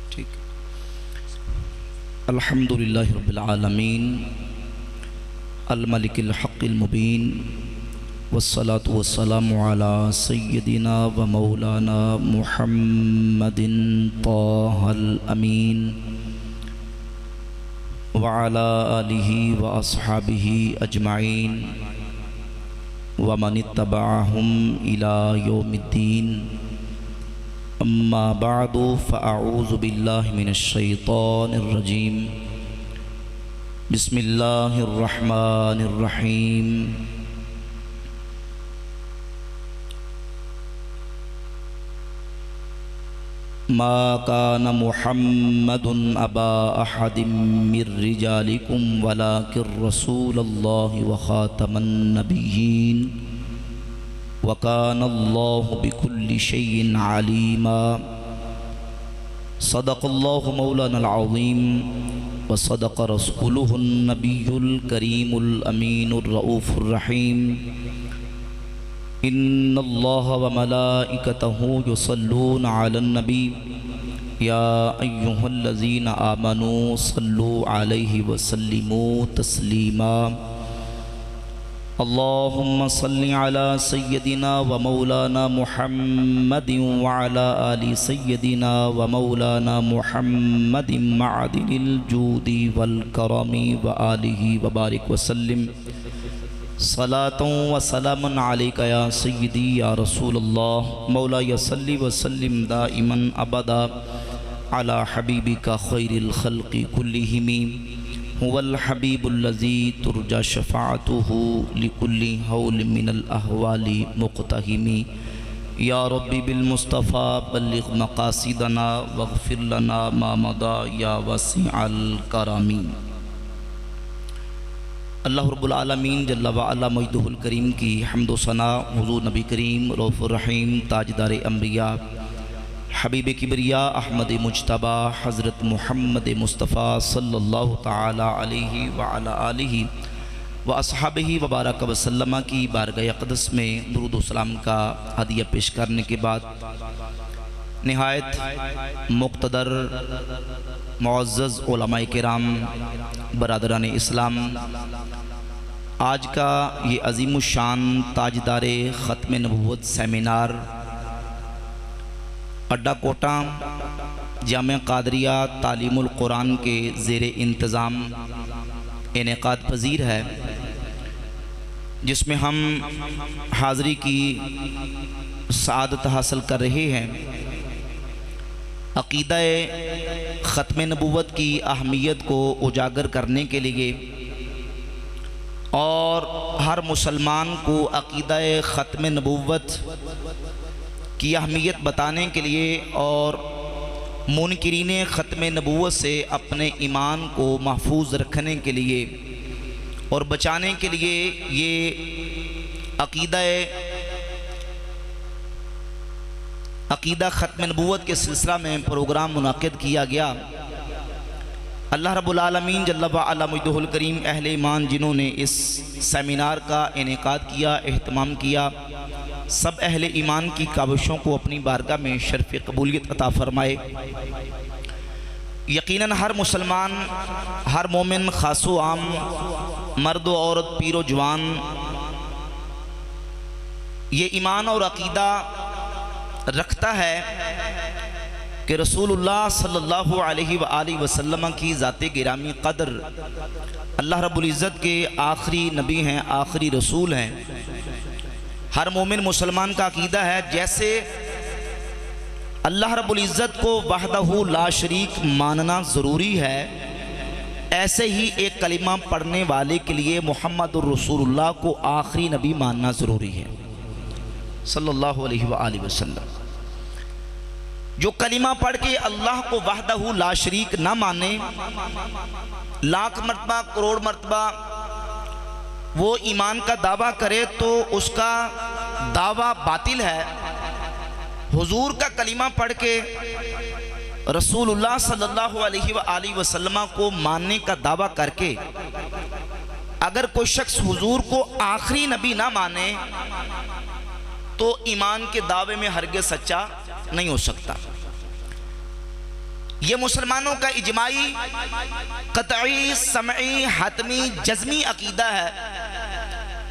ٹھیک. الحمدللہ رب العالمین الملک الحق المبین والصلاة والسلام علی سیدنا و مولانا محمد طہ الامین وعلی آلہ و اصحابہ اجمعین ومن اتبعہم الی یوم الدین. اما بعد فاعوذ باللہ من الشیطان الرجیم. بسم اللہ الرحمن الرحیم. ما كان محمد أبا أحد من رجالكم ولكن رسول الله وخاتم النبيين وكان الله بكل شيء عليما. صدق الله مولانا العظيم وصدق رسوله النبي الكريم الأمين الرؤوف الرحيم. ان اللہ وملائکتہ یصلون علی النبی یا ایہا الذین آمنوا صلوا علیہ وسلموا تسلیما. اللہم صل علی سیدنا ومولانا محمد وعلی آل سیدنا ومولانا محمد معدن الجود والکرم وآلہ وبارک وسلم. صلاۃ و سلام علیک یا سیدی یا رسول اللہ. مولا صلی وسلم دائما ابدا علی حبیبک خیر الخلق کلہم. هو الحبیب الذی ترجى شفاعته لكل حول من الاحوال مقتحم. یا ربی بالمصطفى بلغ مقاصدنا واغفر لنا ما مضى یا وسیع الکرم. اللہ رب العالمین جل وعلا مجدہ الکریم کی حمد و ثنا حضور نبی کریم رؤوف الرحیم تاجدار انبیاء حبیب کبریا احمد مجتبی حضرت محمد مصطفیٰ صلی اللہ تعالی علیہ وعلا آلہ و اصحابہ وبارک وسلم کی بارگاہ اقدس میں درود و سلام کا ہدیہ پیش کرنے کے بعد نہایت مقتدر معزز علماء کرام برادران اسلام، آج کا یہ عظیم الشان تاجدار ختم نبوت سیمینار اڈا کوٹا جامعہ قادریہ تعلیم القرآن کے زیر انتظام انعقاد پذیر ہے، جس میں ہم حاضری کی سعادت حاصل کر رہے ہیں. عقیدہ ختم نبوت کی اہمیت کو اجاگر کرنے کے لیے اور ہر مسلمان کو عقیدہ ختم نبوت کی اہمیت بتانے کے لیے اور منکرین ختم نبوت سے اپنے ایمان کو محفوظ رکھنے کے لیے اور بچانے کے لیے یہ عقیدہ ختم نبوت کے سلسلہ میں پروگرام منعقد کیا گیا. اللہ رب العالمین جل وعلا مجدہ الکریم اہل ایمان جنہوں نے اس سیمینار کا انعقاد کیا، اہتمام کیا، سب اہل ایمان کی کاوشوں کو اپنی بارگاہ میں شرف قبولیت عطا فرمائے. یقیناً ہر مسلمان، ہر مومن، خاص و عام، مرد و عورت، پیر و جوان، یہ ایمان اور عقیدہ رکھتا ہے کہ رسول اللہ صلی اللہ علیہ وآلہ وسلم کی ذات گرامی قدر اللہ رب العزت کے آخری نبی ہیں، آخری رسول ہیں. ہر مومن مسلمان کا عقیدہ ہے جیسے اللہ رب العزت کو وحدہ لا شریک ماننا ضروری ہے، ایسے ہی ایک کلمہ پڑھنے والے کے لیے محمد الرسول اللہ کو آخری نبی ماننا ضروری ہے صلی اللہ علیہ وآلہ وسلم. جو کلمہ پڑھ کے اللہ کو وحدہ لا شریک نہ مانے، لاکھ مرتبہ، کروڑ مرتبہ وہ ایمان کا دعویٰ کرے تو اس کا دعویٰ باطل ہے. حضور کا کلمہ پڑھ کے رسول اللہ صلی اللہ علیہ وآلہ وسلم کو ماننے کا دعویٰ کر کے اگر کوئی شخص حضور کو آخری نبی نہ مانے تو ایمان کے دعوے میں ہرگز سچا نہیں ہو سکتا. یہ مسلمانوں کا اجماعی قطعی سمعی حتمی جزمی عقیدہ ہے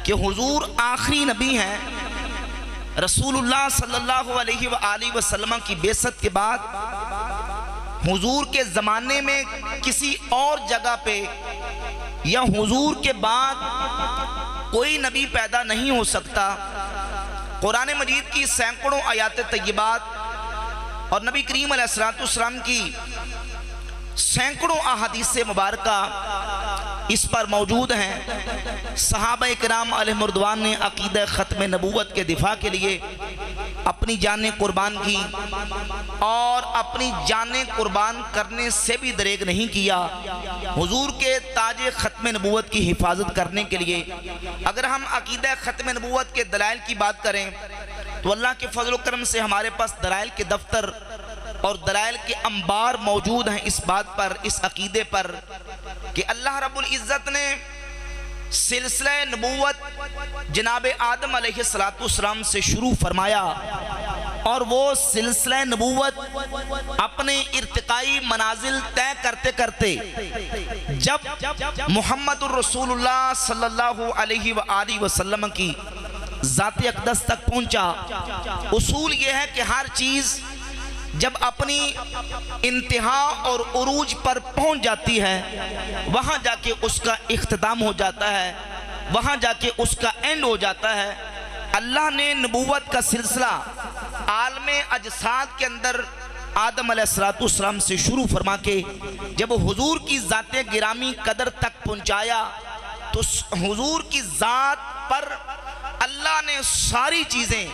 کہ حضور آخری نبی ہیں۔ رسول اللہ صلی اللہ علیہ وآلہ وسلم کی بعثت کے بعد حضور کے زمانے میں کسی اور جگہ پہ یا حضور کے بعد کوئی نبی پیدا نہیں ہو سکتا۔ قرآن مجید کی سینکڑوں آیات طیبات اور نبی کریم علیہ السلام کی سینکڑوں احادیث مبارکہ اس پر موجود ہیں۔ صحابہ کرام علیہم رضوان نے عقیدہ ختم نبوت کے دفاع کے لیے اپنی جانیں قربان کی اور اپنی جانیں قربان کرنے سے بھی دریغ نہیں کیا حضور کے تاج ختم نبوت کی حفاظت کرنے کے لیے۔ اگر ہم عقیدہ ختم نبوت کے دلائل کی بات کریں تو اللہ کے فضل و کرم سے ہمارے پاس دلائل کے دفتر اور دلائل کے انبار موجود ہیں اس بات پر، اس عقیدے پر کہ اللہ رب العزت نے سلسلہ نبوت جناب آدم علیہ السلام سے شروع فرمایا، اور وہ سلسلہ نبوت اپنے ارتقائی منازل طے کرتے کرتے جب محمد الرسول اللہ صلی اللہ علیہ وآلہ وسلم کی ذات اقدس تک پہنچا۔ اصول یہ ہے کہ ہر چیز جب اپنی انتہا اور عروج پر پہنچ جاتی ہے وہاں جا کے اس کا اختتام ہو جاتا ہے، وہاں جا کے اس کا اینڈ ہو جاتا ہے۔ اللہ نے نبوت کا سلسلہ عالم اجساد کے اندر آدم علیہ السلام سے شروع فرما کے جب حضور کی ذات گرامی قدر تک پہنچایا تو حضور کی ذات پر اللہ نے ساری چیزیں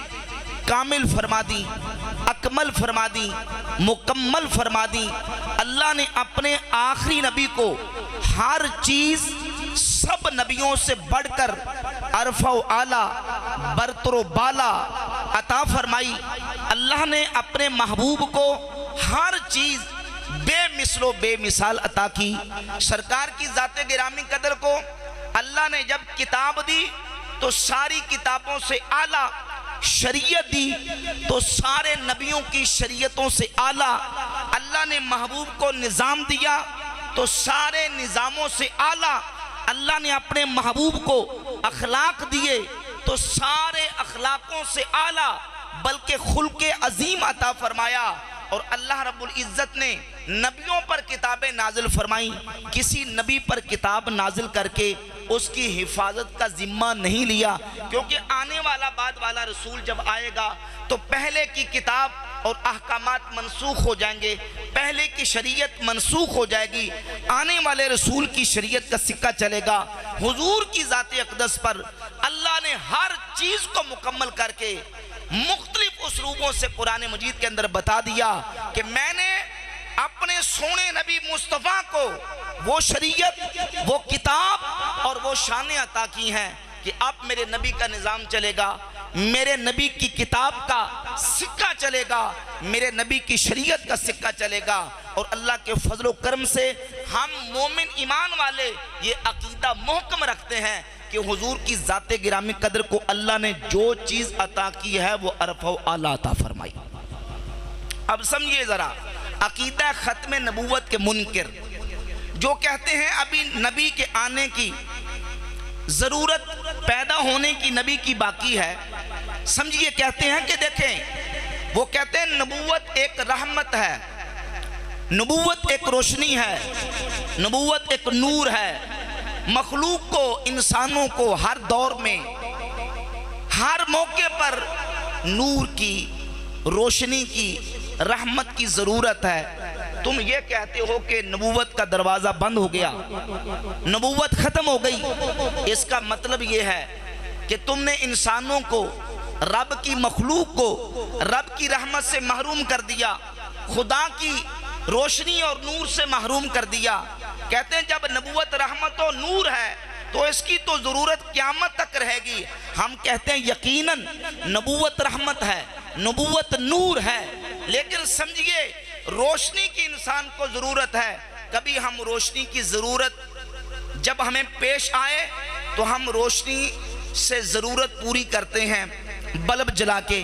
کامل فرما دی، اکمل فرما دی، مکمل فرما دی۔ اللہ نے اپنے آخری نبی کو ہر چیز سب نبیوں سے بڑھ کر عرفہ و اعلیٰ، برتر و بالا عطا فرمائی۔ اللہ نے اپنے محبوب کو ہر چیز بے مثل و بے مثال عطا کی۔ سرکار کی ذات گرامی قدر کو اللہ نے جب کتاب دی تو ساری کتابوں سے اعلیٰ، شریعت دی تو سارے نبیوں کی شریعتوں سے اعلیٰ، اللہ نے محبوب کو نظام دیا تو سارے نظاموں سے اعلیٰ، اللہ نے اپنے محبوب کو اخلاق دیے تو سارے اخلاقوں سے اعلیٰ، بلکہ خلق عظیم عطا فرمایا۔ اور اللہ رب العزت نے نبیوں پر کتابیں نازل فرمائیں، کسی نبی پر کتاب نازل کر کے اس کی حفاظت کا ذمہ نہیں لیا، کیونکہ آنے والا بعد والا رسول جب آئے گا تو پہلے کی کتاب اور احکامات منسوخ ہو جائیں گے، پہلے کی شریعت منسوخ ہو جائے گی، آنے والے رسول کی شریعت کا سکہ چلے گا۔ حضور کی ذات اقدس پر اللہ نے ہر چیز کو مکمل کر کے مختلف اسلوبوں سے قرآن مجید کے اندر بتا دیا کہ میں نے اپنے سونے نبی مصطفیٰ کو وہ شریعت، وہ کتاب اور وہ شانیں عطا کی ہیں کہ اب میرے نبی کا نظام چلے گا، میرے نبی کی کتاب کا سکہ چلے گا، میرے نبی کی شریعت کا سکہ چلے گا۔ اور اللہ کے فضل و کرم سے ہم مومن ایمان والے یہ عقیدہ محکم رکھتے ہیں کہ حضور کی ذات گرامی قدر کو اللہ نے جو چیز عطا کی ہے وہ عرفہ و اعلیٰ عطا فرمائی۔ اب سمجھئے ذرا عقیدہ ختم نبوت کے منکر جو کہتے ہیں ابھی نبی کے آنے کی ضرورت پیدا ہونے کی نبی کی باقی ہے، سمجھئے کہتے ہیں کہ دیکھیں وہ کہتے ہیں نبوت ایک رحمت ہے، نبوت ایک روشنی ہے، نبوت ایک نور ہے، مخلوق کو، انسانوں کو ہر دور میں ہر موقع پر نور کی، روشنی کی، رحمت کی ضرورت ہے۔ تم یہ کہتے ہو کہ نبوت کا دروازہ بند ہو گیا، نبوت ختم ہو گئی، اس کا مطلب یہ ہے کہ تم نے انسانوں کو، رب کی مخلوق کو رب کی رحمت سے محروم کر دیا، خدا کی روشنی اور نور سے محروم کر دیا۔ کہتے ہیں جب نبوت رحمت و نور ہے تو اس کی تو ضرورت قیامت تک رہے گی۔ ہم کہتے ہیں یقیناً نبوت رحمت ہے، نبوت نور ہے، لیکن سمجھئے روشنی کی انسان کو ضرورت ہے۔ کبھی ہم روشنی کی ضرورت جب ہمیں پیش آئے تو ہم روشنی سے ضرورت پوری کرتے ہیں، بلب جلا کے،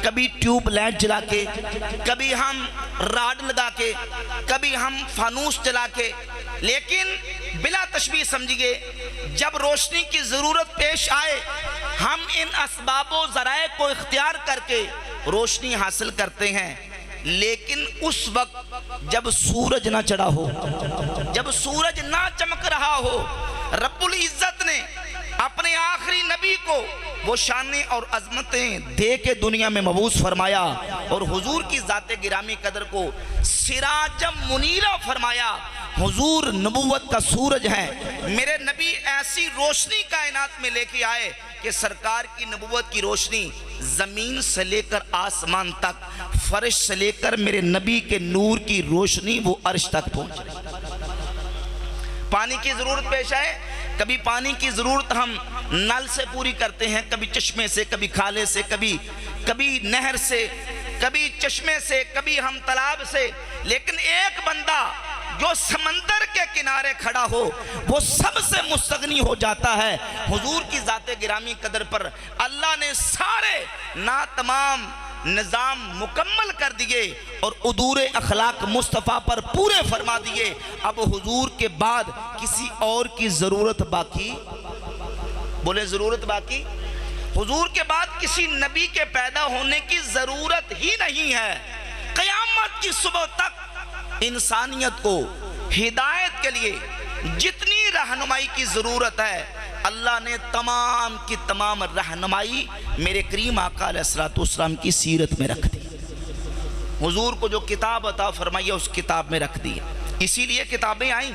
کبھی ٹیوب لائٹ جلا کے، کبھی ہم راڈ لگا کے، کبھی ہم فانوس جلا کے، لیکن بلا تشبیہ سمجھیے جب روشنی کی ضرورت پیش آئے ہم ان اسباب و ذرائع کو اختیار کر کے روشنی حاصل کرتے ہیں، لیکن اس وقت جب سورج نہ چڑھا ہو، جب سورج نہ چمک رہا ہو، رب العزت نے اپنے آخری نبی کو وہ شانیں اور عظمتیں دے کے دنیا میں مبعوث فرمایا اور حضور کی ذات گرامی قدر کو سراج منیرہ فرمایا۔ حضور نبوت کا سورج ہے، میرے نبی ایسی روشنی کائنات میں لے کے آئے کہ سرکار کی نبوت کی روشنی زمین سے لے کر آسمان تک، فرش سے لے کر میرے نبی کے نور کی روشنی وہ عرش تک پہنچ۔ پانی کی ضرورت پیش آئے، کبھی پانی کی ضرورت ہم نل سے پوری کرتے ہیں، کبھی چشمے سے، کبھی کھالے سے، کبھی نہر سے، کبھی چشمے سے، کبھی ہم تالاب سے، لیکن ایک بندہ جو سمندر کے کنارے کھڑا ہو وہ سب سے مستغنی ہو جاتا ہے۔ حضور کی ذات گرامی قدر پر اللہ نے سارے تمام نظام مکمل کر دیے اور عدور اخلاق مصطفیٰ پر پورے فرما دیے۔ اب حضور کے بعد کسی اور کی ضرورت باقی، بولے ضرورت باقی، حضور کے بعد کسی نبی کے پیدا ہونے کی ضرورت ہی نہیں ہے۔ قیامت کی صبح تک انسانیت کو ہدایت کے لیے جتنی رہنمائی کی ضرورت ہے اللہ نے تمام کی تمام رہنمائی میرے کریم آقا علیہ السلام کی سیرت میں رکھ دی۔ حضور کو جو کتاب عطا فرمائی اس کتاب میں رکھ دی، اسی لیے کتابیں آئیں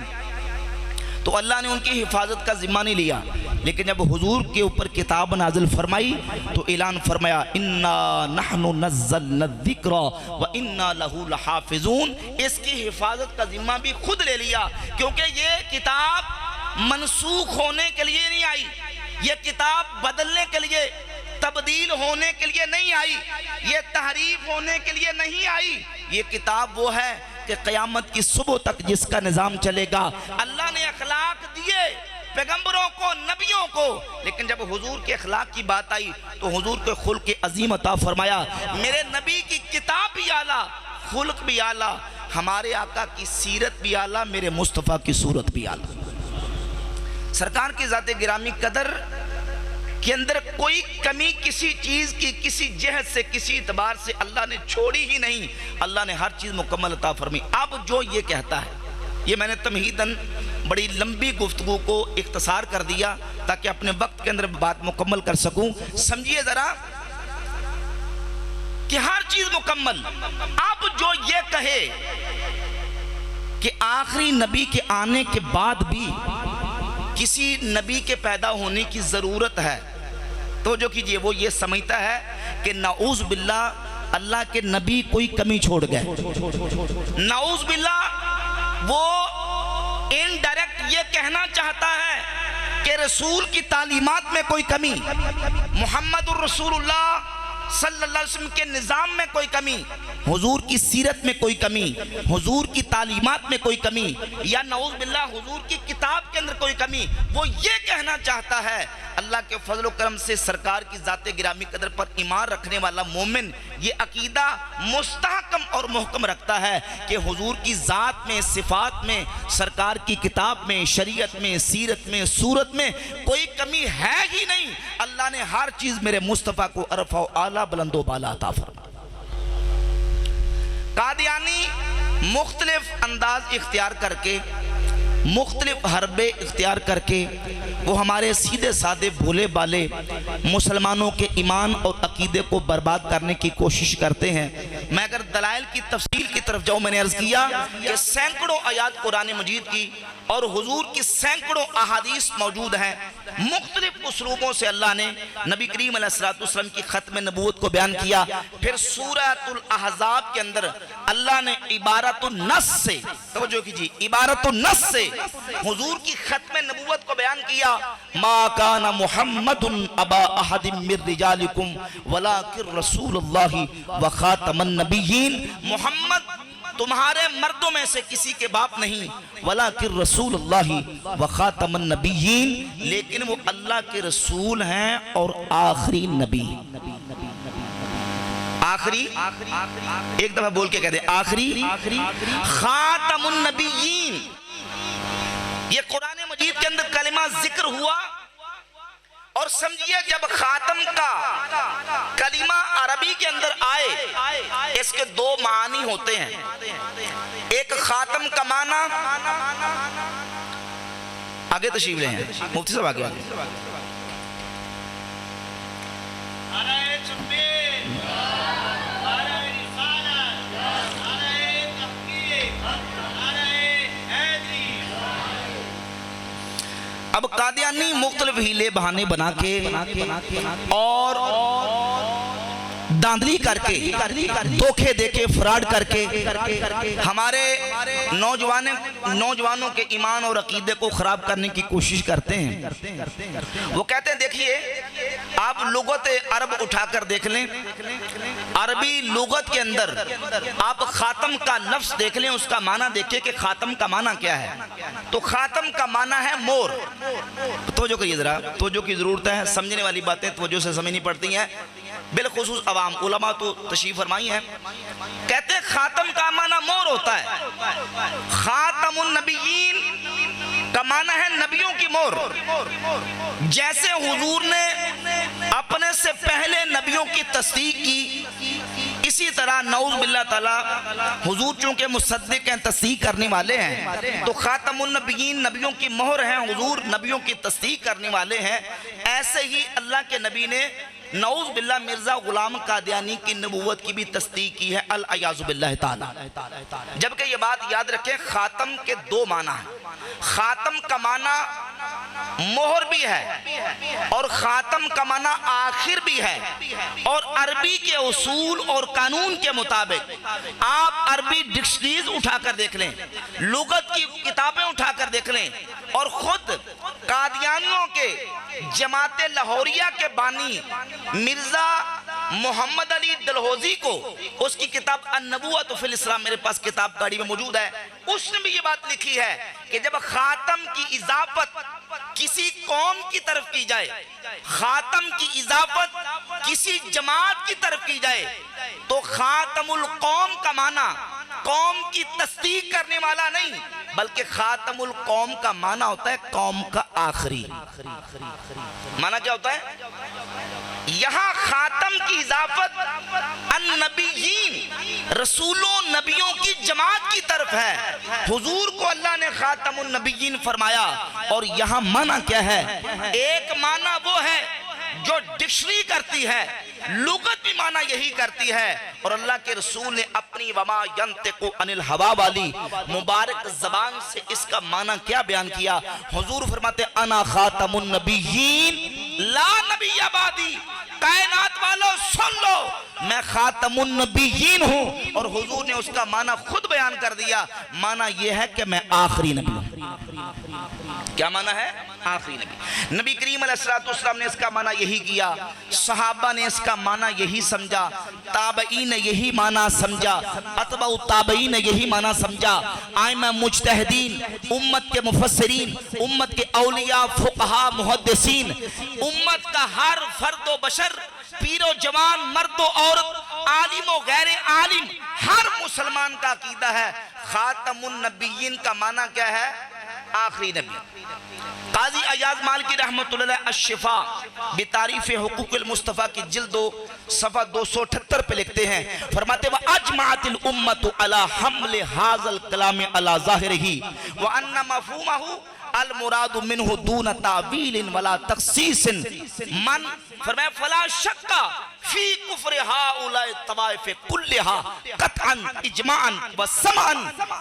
تو اللہ نے ان کی حفاظت کا ذمہ نہیں لیا، لیکن جب حضور کے اوپر کتاب نازل فرمائی تو اعلان فرمایا اِنَّا نَحْنُ نَزَّلْنَا الذِّكْرَ وَإِنَّا لَهُ لَحَافِظُونَ۔ اس کی حفاظت کا ذمہ بھی خود لے لیا، کیونکہ یہ کتاب منسوخ ہونے کے لیے نہیں آئی، یہ کتاب بدلنے کے لیے، تبدیل ہونے کے لیے نہیں آئی، یہ تحریف ہونے کے لیے نہیں آئی۔ یہ کتاب وہ ہے کہ قیامت کی صبح تک جس کا نظام چلے گا۔ اللہ نے اخلاق دیے پیغمبروں کو، نبیوں کو، لیکن جب حضور کے اخلاق کی بات آئی تو حضور کے خلق عظیم عطا فرمایا۔ میرے نبی کی کتاب بھی اعلیٰ، خلق بھی اعلیٰ، ہمارے آقا کی سیرت بھی اعلیٰ، میرے مصطفیٰ کی صورت بھی اعلیٰ۔ سرکار کی ذات گرامی قدر کے اندر کوئی کمی کسی چیز کی کسی جہت سے کسی اعتبار سے اللہ نے چھوڑی ہی نہیں، اللہ نے ہر چیز مکمل عطا فرمائی۔ اب جو یہ کہتا ہے، یہ میں نے تمہیداً بڑی لمبی گفتگو کو اختصار کر دیا تاکہ اپنے وقت کے اندر بات مکمل کر سکوں۔ سمجھیے ذرا کہ ہر چیز مکمل، اب جو یہ کہے کہ آخری نبی کے آنے کے بعد بھی کسی نبی کے پیدا ہونے کی ضرورت ہے تو جو کیجئے وہ یہ سمجھتا ہے کہ نعوذ باللہ اللہ کے نبی کوئی کمی چھوڑ گئے، نعوذ باللہ وہ انڈائریکٹ یہ کہنا چاہتا ہے کہ رسول کی تعلیمات میں کوئی کمی، محمد الرسول اللہ صلی اللہ علیہ وسلم کے نظام میں کوئی کمی، حضور کی سیرت میں کوئی کمی، حضور کی تعلیمات میں کوئی کمی، یا نعوذ باللہ حضور کی کتاب کے اندر کوئی کمی، وہ یہ کہنا چاہتا ہے۔ اللہ کے فضل و کرم سے سرکار کی ذات گرامی قدر پر ایمان رکھنے والا مومن یہ عقیدہ مستحکم اور محکم رکھتا ہے کہ حضور کی ذات میں، صفات میں، سرکار کی کتاب میں، شریعت میں، سیرت میں، صورت میں کوئی کمی ہے ہی نہیں۔ اللہ نے ہر چیز میرے مصطفیٰ کو عرفہ و اعلیٰ بلند و بالا عطا فرمایا۔ قادیانی مختلف انداز اختیار کر کے، مختلف حربے اختیار کر کے وہ ہمارے سیدھے سادے بھولے بالے مسلمانوں کے ایمان اور عقیدے کو برباد کرنے کی کوشش کرتے ہیں۔ میں اگر دلائل کی تفصیل کی طرف جاؤں، میں نے عرض کیا کہ سینکڑوں آیات قرآن مجید کی اور حضور کی سینکڑوں احادیث موجود ہیں۔ مختلف اسلوبوں سے اللہ نے نبی کریم علیہ السلام کی ختم نبوت کو بیان کیا۔ پھر سورۃ الاحزاب کے اندر اللہ نے عبارت النص سے، توجہ کیجیے، عبارت النص سے حضور کی ختم نبوت کو بیان کیا۔ ما کان محمد ابا احد من رجالکم ولکن رسول اللہ وخاتم النبیین، محمد تمہارے مردوں میں سے کسی کے باپ نہیں، ولیکن رسول اللہ وخاتم النبیین، لیکن وہ اللہ کے رسول ہیں اور آخری نبی۔ آخری، ایک دفعہ بول کے کہہ دیں آخری خاتم النبیین. یہ قرآن مجید کے اندر کلمہ ذکر ہوا، اور سمجھیے جب خاتم کا کلمہ عربی کے اندر آئے اس کے دو معنی ہوتے ہیں. ایک خاتم کا معنی، آگے تشریف لے ہیں مفتی صاحب آگے اب قادیانی مختلف ہیلے بہانے بنا کے اور داندلی کر کے، دھوکے دے کے، فراڈ کر کے ہمارے نوجوانوں کے ایمان اور عقیدے کو خراب کرنے کی کوشش کرتے ہیں. وہ کہتے ہیں دیکھیے آپ لغت عرب اٹھا کر دیکھ لیں، عربی لغت کے اندر آپ خاتم کا لفظ دیکھ لیں، اس کا معنی دیکھیں کہ خاتم کا معنی کیا ہے. تو خاتم کا معنی ہے مور. توجہ کریے ذرا، توجہ کی ضرورت ہے، سمجھنے والی باتیں توجہ سے سمجھنی پڑتی ہیں، بالخصوص عوام. علماء تو تشریف فرمائی ہیں. کہتے ہیں خاتم کا معنی مور ہوتا ہے. خاتم النبیین کا معنی ہے نبیوں کی مور. جیسے حضور نے اپنے سے پہلے نبیوں کی تصدیق کی، اسی طرح نعوذ باللہ تعالی حضور چونکہ مصدق ہیں، تصدیق کرنے والے ہیں، تو خاتم النبیین نبیوں کی مہر ہیں، حضور نبیوں کی تصدیق کرنے والے ہیں. ایسے ہی اللہ کے نبی نے نعوذ باللہ مرزا غلام قادیانی کی نبوت کی بھی تصدیق کی ہے، العیاذ باللہ تعالی. جبکہ یہ بات یاد رکھیں خاتم کے دو معنی ہیں. خاتم کا معنی مہر بھی ہے اور خاتم کا معنی آخر بھی ہے. اور عربی کے اصول اور قانون کے مطابق آپ عربی ڈکشنریز اٹھا کر دیکھ لیں، لغت کی کتابیں اٹھا کر دیکھ لیں، اور خود قادیانیوں کے جماعت لاہوریہ کے بانی مرزا محمد علی دلہوزی کو اس کی کتاب النبوۃ فی الاسلام، میرے پاس کتاب گاڑی میں موجود ہے، اس نے بھی یہ بات لکھی ہے کہ جب خاتم کی اضافت کسی قوم کی طرف کی جائے، خاتم کی اضافت کسی جماعت کی طرف کی جائے، تو خاتم القوم کا معنی قوم کی تصدیق کرنے والا نہیں، بلکہ خاتم القوم کا معنی ہوتا ہے قوم کا آخری. معنی کیا ہوتا ہے؟ یہاں خاتم کی اضافت النبیین رسولوں نبیوں کی جماعت کی طرف ہے. حضور کو اللہ نے خاتم النبیین فرمایا. اور یہاں معنی کیا ہے؟ ایک معنی وہ ہے جو ڈکشنری کرتی ہے، لغت بھی معنی یہی کرتی ہے، اور اللہ کے رسول نے اپنی وما ینطق عن الہوا والی مبارک زبان سے اس کا معنی کیا بیان کیا. حضور فرماتے انا خاتم النبیین لا نبی بعدی. کائنات والو سن لو، میں خاتم النبیین ہوں. اور حضور نے اس کا معنی خود بیان کر دیا. معنی یہ ہے کہ میں آخری نبی ہوں. کیا معنی ہے؟ آخری نبی. نبی کریم علیہ السلام نے اس کا معنی یہی کیا، صحابہ نے اس کا معنی یہی سمجھا، تابعین نے یہی معنی سمجھا، اتباع تابعین نے یہی معنی سمجھا، ائمہ مجتہدین، امت کے مفسرین، امت کے اولیاء، فقہاء، محدثین، امت کا ہر فرد و بشر، پیر و جوان، مرد و عورت، عالم و غیر عالم، ہر مسلمان کا عقیدہ ہے خاتم النبیین کا معنی کیا ہے؟ آخری نبی. قاضی ایاز مالکی رحمت اللہ الشفا بتعریف حقوق المصطفیٰ کی جلد و صفحہ 278 پہ لکھتے ہیں، فرماتے وَأَجْمَعَتِ الْأُمَّةُ عَلَى حَمْلِ هَذَا الْكَلَامِ عَلَى ظَاهِرِهِ وَأَنَّ مَفْهُومَهُ المراد منه دون تعویل ولا تخصیص. من فرمایا فلا شک فی کفر ہؤلاء الطوائف کلها قطعا اجماعا و سمعا.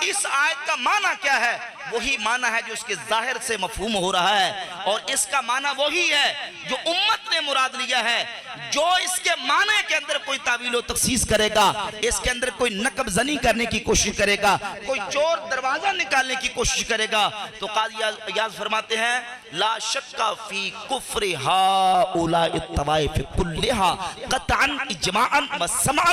اس آیت کا معنی کیا ہے؟ وہی معنی ہے جو اس کے ظاہر سے مفہوم ہو رہا ہے، اور اس کا معنی وہی ہے جو امت نے مراد لیا ہے. جو اس کے معنی کے اندر کوئی تعویل و تخصیص کرے گا، اس کے اندر کوئی نقب زنی کرنے کی کوشش کرے گا، کوئی چور دروازہ نکالنے کی کوشش کرے گا، تو قاضی ایاز فرماتے ہیں لا شک فی کفر ہؤلاء الطوائف کلها قطعا اجماعا و سمعا.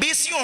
20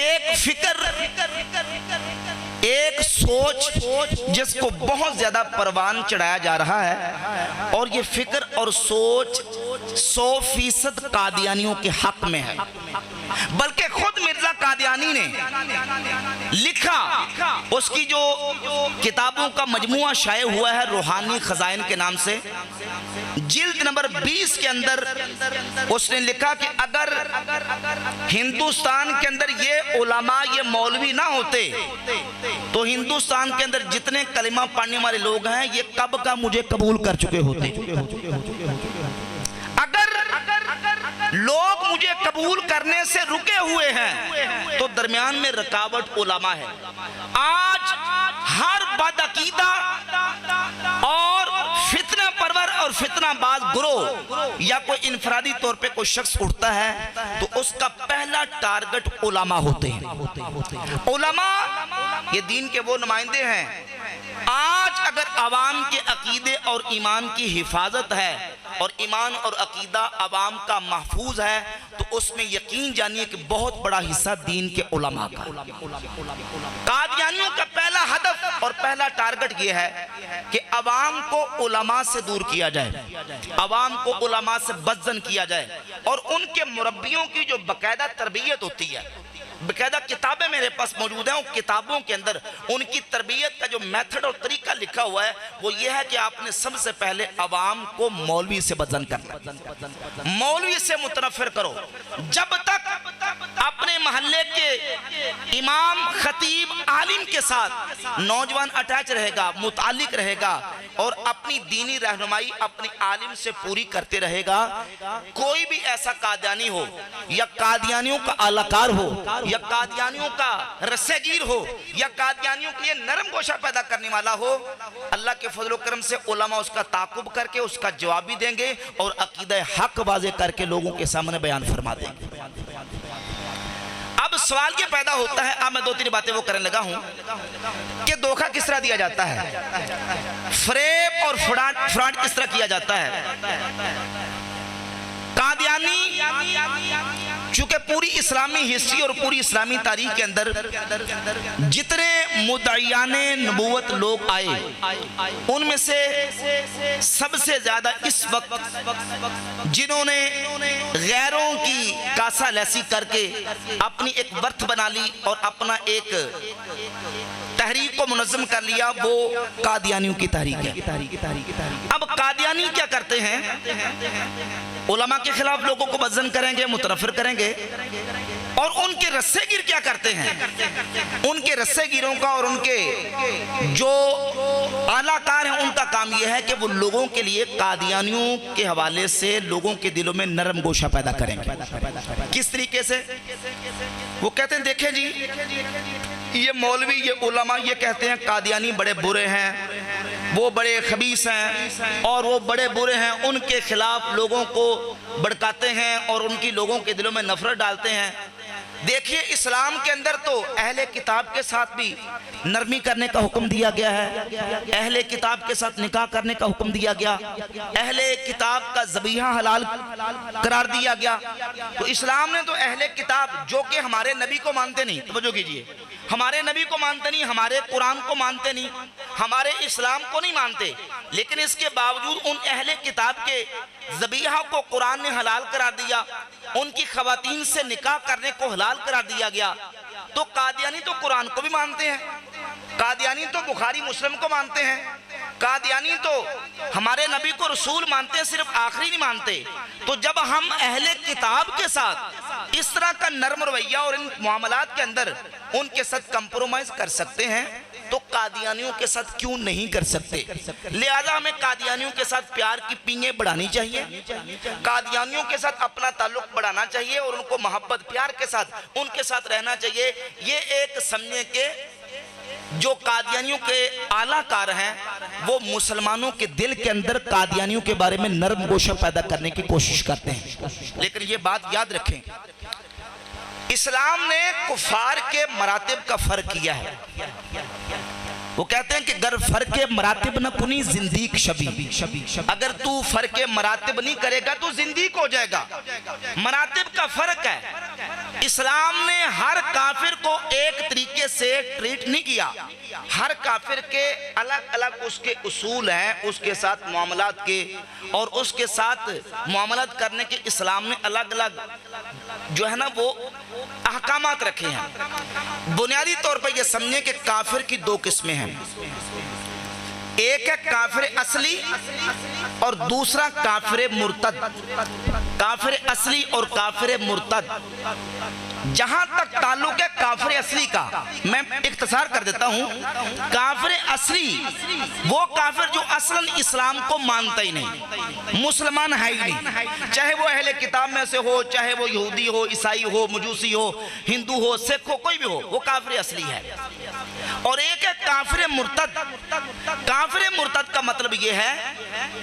ایک فکر، ایک سوچ جس کو بہت زیادہ پروان چڑھایا جا رہا ہے، اور یہ فکر اور سوچ 100% قادیانیوں کے حق میں ہے۔ بلکہ خود مرزا قادیانی نے لکھا، اس کی جو کتابوں کا مجموعہ شائع ہوا ہے روحانی خزائن کے نام سے، جلد نمبر 20 کے اندر اس نے لکھا کہ اگر ہندوستان کے اندر یہ علماء، یہ مولوی نہ ہوتے تو ہندوستان کے اندر جتنے کلمہ پڑھنے والے لوگ ہیں یہ کب کا مجھے قبول کر چکے ہوتے۔ اگر لوگ مجھے قبول کرنے سے رکے ہوئے ہیں تو درمیان میں رکاوٹ علماء ہے۔ آج ہر بدعقیدہ اور فتنہ پرور اور فتنہ باز گروہ یا کوئی انفرادی طور پہ کوئی شخص اٹھتا ہے تو اس کا پہلا ٹارگٹ علماء ہوتے ہیں۔ علماء یہ دین کے وہ نمائندے ہیں۔ آج اگر عوام کے عقیدے اور ایمان کی حفاظت ہے اور ایمان اور عقیدہ عوام کا محفوظ ہے تو اس میں یقین جانیے کہ بہت بڑا حصہ دین کے علماء کا۔ قادیانیوں کا پہلا ہدف اور پہلا ٹارگٹ یہ ہے کہ عوام کو علماء سے دور کیا جائے، عوام کو علماء سے بدزن کیا جائے، اور ان کے مربیوں کی جو باقاعدہ تربیت ہوتی ہے، باقاعدہ کتابیں میرے پاس موجود ہیں، ان کتابوں کے اندر ان کی تربیت کا جو میتھڈ اور طریقہ لکھا ہوا ہے وہ یہ ہے کہ آپ نے سب سے پہلے عوام کو مولوی سے بدزن کرنا، مولوی سے متنفر کرو۔ جب تک اپنے محلے کے امام، خطیب، عالم کے ساتھ نوجوان اٹیچ رہے گا، متعلق رہے گا اور اپنی دینی رہنمائی اپنی عالم سے پوری کرتے رہے گا، کوئی بھی ایسا قادیانی ہو یا قادیانیوں کا اعلیٰ ہو یا قادیانیوں کا رسے گیر ہو یا قادیانیوں کے لیے نرم گوشہ پیدا کرنے والا ہو، اللہ کے فضل و کرم سے علماء اس کا تعاقب کر کے اس کا جواب بھی دیں گے اور عقیدہ حق واضح کر کے لوگوں کے سامنے بیان فرما دیں گے۔ اب سوال یہ پیدا ہوتا ہے، اب میں دو تین باتیں وہ کرنے لگا ہوں کہ دھوکہ کس طرح دیا جاتا ہے، فریب اور فراڈ کس طرح کیا جاتا ہے۔ قادیانی چونکہ پوری اسلامی ہسٹری اور پوری اسلامی تاریخ کے اندر جتنے مدعیان نبوت لوگ آئے ان میں سے سب سے زیادہ اس وقت جنہوں نے غیروں کی کاسہ لیسی کر کے اپنی ایک برتھ بنا لی اور اپنا ایک تحریک کو منظم کر لیا، وہ قادیانیوں کی تحریک ہے۔ اب قادیانی کیا کرتے ہیں؟ علماء کے خلاف لوگوں کو بدزن کریں گے، متنفر کریں گے، اور ان کے رسے گیر کیا کرتے ہیں؟ ان کے رسے گیروں کا اور ان کے جو اعلیٰ کار ہیں ان کا کام یہ ہے کہ وہ لوگوں کے لیے قادیانیوں کے حوالے سے لوگوں کے دلوں میں نرم گوشہ پیدا کریں گے۔ کس طریقے سے؟ وہ کہتے ہیں دیکھیں جی یہ مولوی، یہ علماء یہ کہتے ہیں قادیانی بڑے برے ہیں، وہ بڑے خبیث ہیں اور وہ بڑے برے ہیں، ان کے خلاف لوگوں کو بھڑکاتے ہیں اور ان کی لوگوں کے دلوں میں نفرت ڈالتے ہیں۔ دیکھیے اسلام کے اندر تو اہل کتاب کے ساتھ بھی نرمی کرنے کا حکم دیا گیا ہے، اہل کتاب کے ساتھ نکاح کرنے کا حکم دیا گیا، اہل کتاب کا ذبیحہ حلال قرار دیا گیا۔ تو اسلام نے تو اہل کتاب جو کہ ہمارے نبی کو مانتے نہیں، توجہ کیجئے، ہمارے نبی کو مانتے نہیں، ہمارے قرآن کو مانتے نہیں، ہمارے اسلام کو نہیں مانتے، لیکن اس کے باوجود ان اہل کتاب کے ذبیحہ کو قرآن نے حلال قرار دیا، ان کی خواتین سے نکاح کرنے کو حلال قرار دیا گیا۔ تو قادیانی تو قرآن کو بھی مانتے ہیں، قادیانی تو بخاری مسلم کو مانتے ہیں، قادیانی تو ہمارے نبی کو رسول مانتے ہیں، صرف آخری نہیں مانتے۔ تو جب ہم اہل کتاب کے ساتھ اس طرح کا نرم رویہ اور ان معاملات کے اندر ان کے ساتھ کمپرومائز کر سکتے ہیں تو قادیانیوں کے ساتھ کیوں نہیں کر سکتے؟ لہذا ہمیں قادیانیوں کے ساتھ پیار کی پینگیں بڑھانی چاہیے، قادیانیوں کے ساتھ اپنا تعلق بڑھانا چاہیے اور ان کو محبت پیار کے ساتھ ان کے ساتھ رہنا چاہیے۔ یہ ایک سمجھے کہ جو قادیانیوں کے اعلیٰ کار ہیں وہ مسلمانوں کے دل کے اندر قادیانیوں کے بارے میں نرم گوشہ پیدا کرنے کی کوشش کرتے ہیں، لیکن یہ بات یاد رکھیں اسلام نے کفار کے مراتب کا فرق کیا ہے۔ وہ کہتے ہیں کہ گر فرق مراتب نہ کنی زندیق شبی، اگر تو فرق مراتب نہیں کرے گا تو زندیق ہو جائے گا۔ مراتب کا فرق ہے، اسلام نے ہر کافر کو ایک طریقے سے ٹریٹ نہیں کیا، ہر کافر کے الگ الگ اس کے اصول ہیں، اس کے ساتھ معاملات کے، اور اس کے ساتھ معاملات کرنے کے اسلام نے الگ الگ جو ہے نا وہ احکامات رکھے ہیں۔ بنیادی طور پر یہ سمجھیں کہ کافر کی دو قسمیں ہیں، ایک ہے کافر اصلی اور دوسرا کافر مرتد۔ کافر اصلی اور کافر مرتد، جہاں تک تعلق ہے کافر اصلی کا، میں اختصار کر دیتا ہوں۔ کافر اصلی وہ کافر جو اصلاً اسلام کو مانتا ہی نہیں، مسلمان ہے ہی نہیں، چاہے وہ اہل کتاب میں سے ہو، چاہے وہ یہودی ہو، عیسائی ہو، مجوسی ہو، ہندو ہو، سکھ ہو، کوئی بھی ہو، وہ کافر اصلی ہے۔ اور ایک ہے کافر مرتد۔ کافر مرتد کا مطلب یہ ہے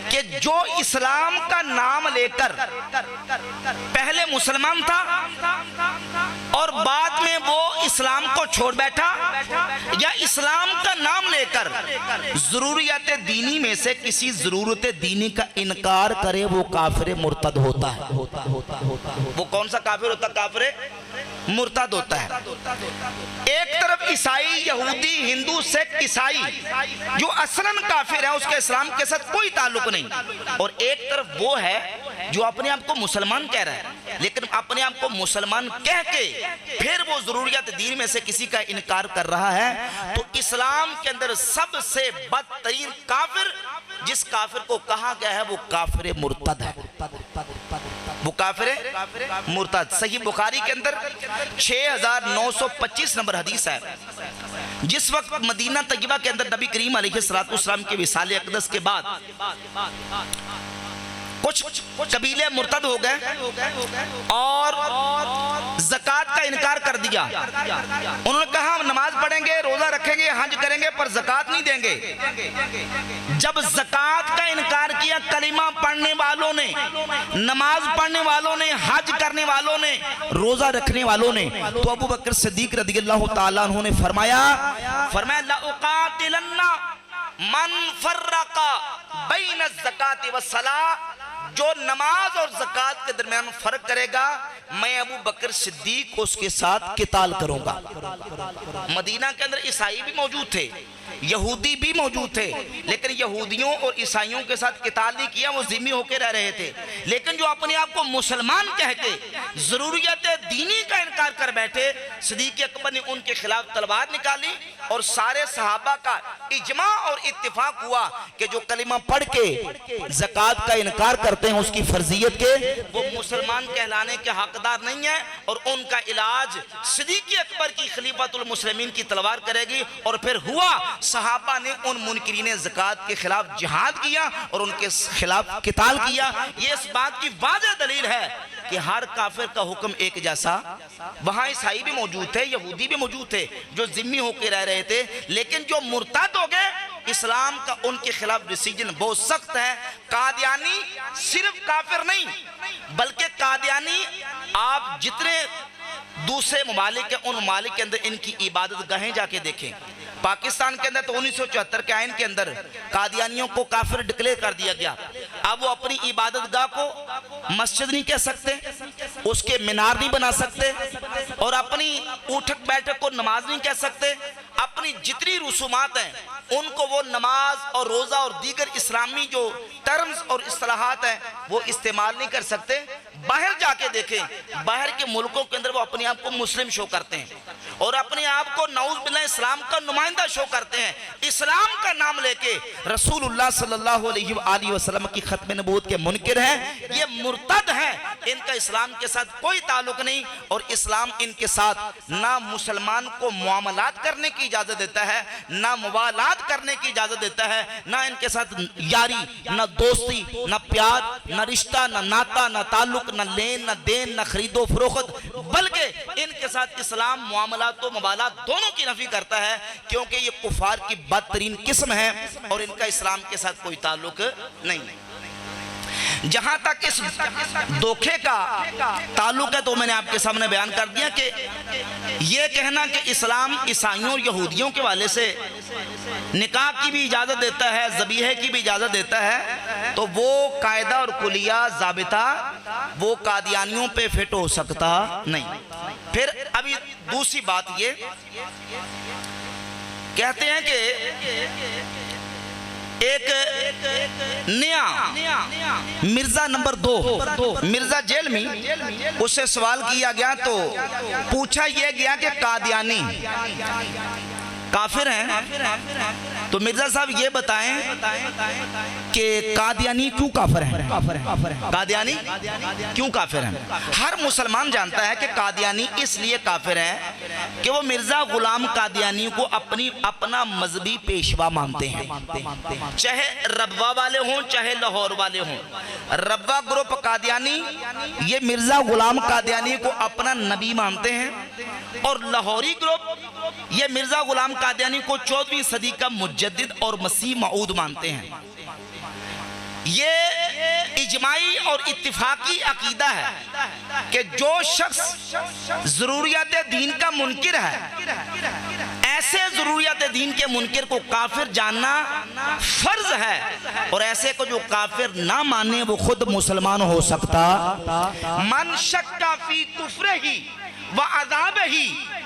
کہ جو اسلام کا نام لے کر پہلے مسلمان تھا اور بعد میں وہ اسلام کو چھوڑ بیٹھا، یا اسلام کا نام لے کر ضروریات دینی میں سے کسی ضرورت دینی کا انکار کرے، وہ کافر مرتد ہوتا ہے۔ وہ کون سا کافر ہوتا ہے؟ کافر مرتد ہوتا ہے۔ ایک طرف عیسائی، یہودی، ہندو، سکھ، عیسائی جو اصلاً کافر ہے، اس کے اسلام کے ساتھ کوئی تعلق نہیں، اور ایک طرف وہ ہے جو اپنے آپ کو مسلمان کہہ رہا ہے، لیکن اپنے آپ کو مسلمان کہہ کے پھر وہ ضروریات دین میں سے کسی کا انکار کر رہا ہے۔ تو اسلام کے اندر سب سے بدترین کافر جس کافر کو کہا گیا ہے وہ کافر مرتد ہے، وہ کافر مرتد۔ صحیح بخاری کے اندر 6925 نمبر حدیث ہے، جس وقت مدینہ طیبہ کے اندر نبی کریم علیہ السلام کے وصال اقدس کے بعد کچھ قبیلے مرتد ہو گئے اور زکوٰۃ کا انکار کر دیا۔ انہوں نے کہا ہم نماز پڑھیں گے، روزہ رکھیں گے، حج کریں گے، پر زکوٰۃ نہیں دیں گے۔ جب زکوٰۃ کا انکار کیا کلمہ پڑھنے والوں نے، نماز پڑھنے والوں نے، حج کرنے والوں نے، روزہ رکھنے والوں نے، تو ابو بکر صدیق رضی اللہ تعالیٰ عنہ نے فرمایا لَأُقَاتِلَنَّ مَنْ فَرَّقَ بَيْنَ الزَّكَاةِ وَالصَّلَاةِ، جو نماز اور زکوٰۃ کے درمیان فرق کرے گا میں ابو بکر صدیق اس کے ساتھ قتال کروں گا۔ مدینہ کے اندر عیسائی بھی موجود تھے، یہودی بھی موجود تھے، لیکن یہودیوں اور عیسائیوں کے ساتھ قتال نہیں کیا، وہ ذمہ ہو کے رہ رہے تھے۔ لیکن جو اپنے آپ کو مسلمان کہہ کے ضروریات دینی کا انکار کر بیٹھے، صدیق اکبر نے ان کے خلاف تلوار نکالی، اور سارے صحابہ کا اجماع اور اتفاق ہوا کہ جو کلمہ پڑھ کے زکوٰۃ کا انکار کرتے ہیں اس کی فرضیت کے، وہ مسلمان کہلانے کے حقدار نہیں ہیں، اور ان کا علاج صدیق اکبر کی خلیفۃ المسلمین کی تلوار کرے گی۔ اور پھر ہوا، صحابہ نے ان منکرین زکوٰۃ کے خلاف جہاد کیا اور ان کے خلاف قتال کیا۔ یہ اس بات کی واضح دلیل ہے کہ ہر کافر کا حکم ایک جیسا۔ وہاں عیسائی بھی موجود تھے، یہودی بھی موجود تھے جو ذمہ ہو کے رہ رہے تھے، لیکن جو مرتد ہو گئے اسلام کا ان کے خلاف ڈیسیجن بہت سخت ہے۔ قادیانی صرف کافر نہیں، بلکہ قادیانی آپ جتنے دوسرے ممالک ہیں ان ممالک کے اندر ان کی عبادت گاہیں جا کے دیکھیں۔ پاکستان کے اندر تو 1974 کے آئین کے اندر قادیانیوں کو کافر ڈکلیئر کر دیا گیا۔ اب وہ اپنی عبادت گاہ کو مسجد نہیں کہہ سکتے، اس کے مینار نہیں بنا سکتے، اور اپنی اٹھک بیٹھک کو نماز نہیں کہہ سکتے۔ اپنی جتنی رسومات ہیں ان کو وہ نماز اور روزہ اور دیگر اسلامی جو ٹرمز اور اصطلاحات ہیں وہ استعمال نہیں کر سکتے۔ باہر جا کے دیکھیں، باہر کے ملکوں کے اندر وہ اپنے آپ کو مسلم شو کرتے ہیں اور اپنے آپ کو نعوذ باللہ اسلام کا نمائندہ شو کرتے ہیں۔ اسلام کا نام لے کے رسول اللہ صلی اللہ علیہ وآلہ وسلم کی ختم نبوت کے منکر ہیں، یہ مرتد ہیں، ان کا اسلام کے ساتھ کوئی تعلق نہیں، اور اسلام ان کے ساتھ نہ مسلمان کو معاملات کرنے کی اجازت دیتا ہے، نہ موالات کرنے کی اجازت دیتا ہے، نہ ان کے ساتھ یاری، نہ دوستی، نہ پیار، نہ رشتہ، نہ ناتا، نہ تعلق، نہ لین، نہ دین، نہ خرید و فروخت، بلکہ ان کے ساتھ اسلام معاملات و موالات دونوں کی نفی کرتا ہے، کیونکہ یہ کفار کی بدترین قسم ہے اور ان کا اسلام کے ساتھ کوئی تعلق نہیں۔ جہاں تک اس دھوکے کا تعلق ہے تو میں نے آپ کے سامنے بیان کر دیا کہ یہ کہنا کہ اسلام عیسائیوں اور یہودیوں کے والے سے نکاح کی بھی اجازت دیتا ہے، ذبیحے کی بھی اجازت دیتا ہے، تو وہ قاعدہ اور کلیہ ضابطہ وہ قادیانیوں پہ فٹ ہو سکتا نہیں۔ پھر ابھی دوسری بات یہ کہتے ہیں کہ ایک نیا مرزا نمبر 2 مرزا جیلمی، اس سے سوال کیا گیا تو پوچھا یہ گیا کہ قادیانی کافر ہیں، تو مرزا صاحب یہ بتائیں کہ قادیانی کیوں کافر ہیں؟ قادیانی کیوں کافر ہیں؟ ہر مسلمان جانتا ہے کہ قادیانی اس لیے کافر ہیں کہ وہ مرزا غلام قادیانی کو اپنا مذہبی پیشوا مانتے ہیں، چاہے ربوہ والے ہوں چاہے لاہور والے ہوں۔ ربوہ گروپ قادیانی یہ مرزا غلام قادیانی کو اپنا نبی مانتے ہیں، اور لاہوری گروپ یہ مرزا غلام قادیانی کو 14ویں صدی کا مجدد اور مسیح موعود مانتے ہیں۔ یہ اجماعی اور اتفاقی عقیدہ ہے کہ جو شخص ضروریات دین کا منکر ہے، ایسے ضروریات دین کے منکر کو کافر جاننا فرض ہے، اور ایسے کو جو کافر نہ مانے وہ خود مسلمان ہو سکتا۔ من شک فی کفرہ وعذابہ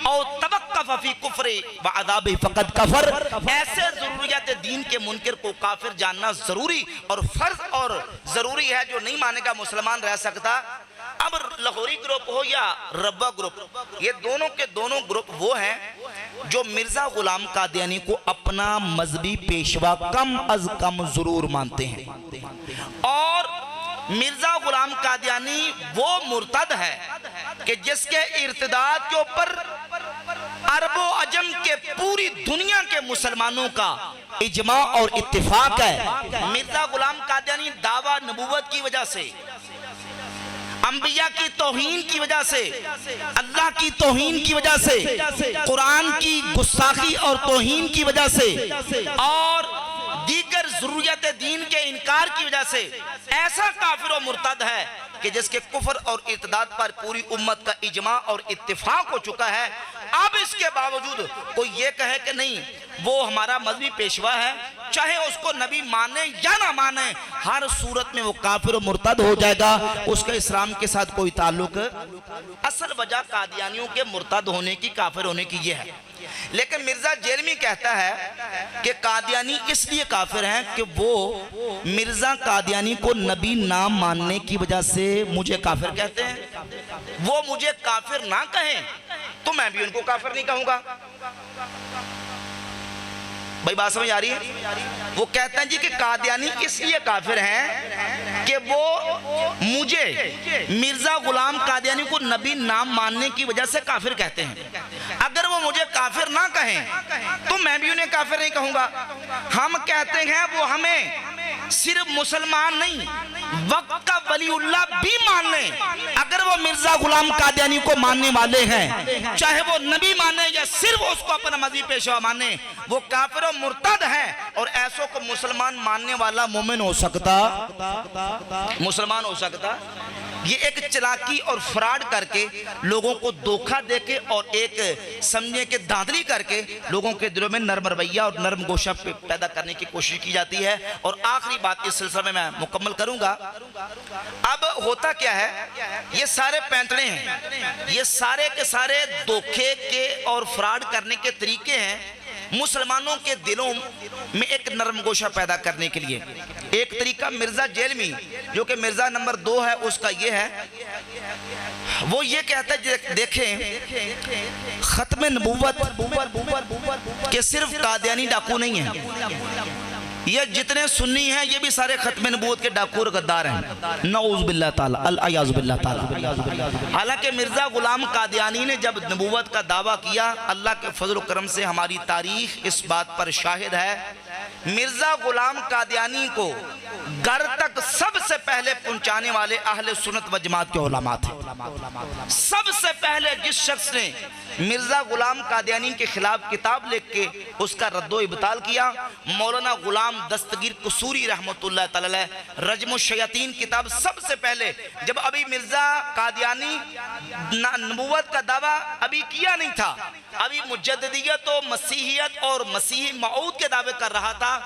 او توقف فی کفر وعذابہ فقد کفر، ایسے ضروریات دین کے منکر کو کافر جاننا ضروری اور فرض اور ضروری ہے، جو نہیں مانے گا مسلمان رہ سکتا۔ اب لاہوری گروپ ہو یا ربوہ گروپ، یہ دونوں کے دونوں گروپ وہ ہیں جو مرزا غلام قادیانی کو اپنا مذہبی پیشوا کم از کم ضرور مانتے ہیں، اور مرزا غلام قادیانی وہ مرتد ہے کہ جس کے ارتداد کے اوپر عرب و عجم کے پوری دنیا کے مسلمانوں کا اجماع اور اتفاق ہے۔ مرزا غلام قادیانی دعویٰ نبوت کی وجہ سے، انبیاء کی توہین کی وجہ سے، اللہ کی توہین کی وجہ سے، قرآن کی گستاخی اور توہین کی وجہ سے، اور دیگر ضروریات دین کے انکار کی وجہ سے ایسا کافر و مرتد ہے کہ جس کے کفر اور ارتداد پر پوری امت کا اجماع اور اتفاق ہو چکا ہے۔ اب اس کے باوجود کوئی یہ کہے کہ نہیں وہ ہمارا مذہبی پیشوا ہے، چاہے اس کو نبی مانے یا نہ مانے، ہر صورت میں وہ کافر و مرتد ہو جائے گا، اس کا اسلام کے ساتھ کوئی تعلق۔ اصل وجہ قادیانیوں کے مرتد ہونے کی، کافر ہونے کی یہ ہے۔ لیکن مرزا جیلمی کہتا ہے کہ قادیانی اس لیے کافر ہیں کہ وہ مرزا قادیانی کو نبی نام ماننے کی وجہ سے مجھے کافر کہتے ہیں۔ وہ مجھے کافر نہ کہیں تو میں بھی ان کو کافر نہیں کہوں گا۔ بھائی بات سمجھ آ رہی ہے؟ وہ کہتے ہیں جی کہ قادیانی اس لیے کافر ہیں کہ وہ مجھے مرزا غلام قادیانی کو نبی نام ماننے کی وجہ سے کافر کہتے ہیں۔ اگر وہ مجھے کافر نہ کہیں تو میں بھی انہیں کافر نہیں کہوں گا۔ ہم کہتے ہیں وہ ہمیں صرف مسلمان نہیں وقت کا ولی اللہ بھی مان لیں، اگر وہ مرزا غلام قادیانی کو ماننے والے ہیں، چاہے وہ نبی مانے یا صرف اس کو اپنا مذہبی پیشوا مانے، وہ کافر و مرتد ہے، اور ایسوں کو مسلمان ماننے والا مومن ہو سکتا، مسلمان ہو سکتا۔ یہ ایک چلاکی اور فراڈ کر کے لوگوں کو دھوکہ دے کے اور ایک سمجھے کے دھاندلی کر کے لوگوں کے دلوں میں نرم رویہ اور نرم گوشہ پیدا کرنے کی کوشش کی جاتی ہے۔ اور آخری بات اس سلسلے میں مکمل کروں گا۔ اب ہوتا کیا ہے، یہ سارے پینتڑے ہیں، یہ سارے کے سارے دھوکے کے اور فراڈ کرنے کے طریقے ہیں مسلمانوں کے دلوں میں ایک نرم گوشہ پیدا کرنے کے لیے۔ ایک طریقہ مرزا جیلمی جو کہ مرزا نمبر 2 ہے، اس کا یہ ہے، وہ یہ کہتا ہے دیکھیں ختم نبوت کہ صرف قادیانی ڈاکو نہیں ہیں، یہ جتنے سنی ہیں یہ بھی سارے ختم نبوت کے ڈاکو اور غدار ہیں، نعوذ باللہ تعالی، العیاذ باللہ تعالی۔ حالانکہ مرزا غلام قادیانی نے جب نبوت کا دعویٰ کیا، اللہ کے فضل و کرم سے ہماری تاریخ اس بات پر شاہد ہے، مرزا غلام قادیانی کو گھر تک سب سے پہلے پہنچانے والے اہل سنت و جماعت کے علماء تھے۔ سب سے پہلے جس شخص نے مرزا غلام قادیانی کے خلاف کتاب لکھ کے اس کا رد و ابطال کیا، مولانا غلام دستگیر قصوری رحمت اللہ تعالی، رجم الشیاطین کتاب سب سے پہلے جب ابھی مرزا قادیانی نبوت کا دعویٰ ابھی کیا نہیں تھا، ابھی مجددیت و مسیحیت اور مسیح موعود کے دعوے کر رہا تھا،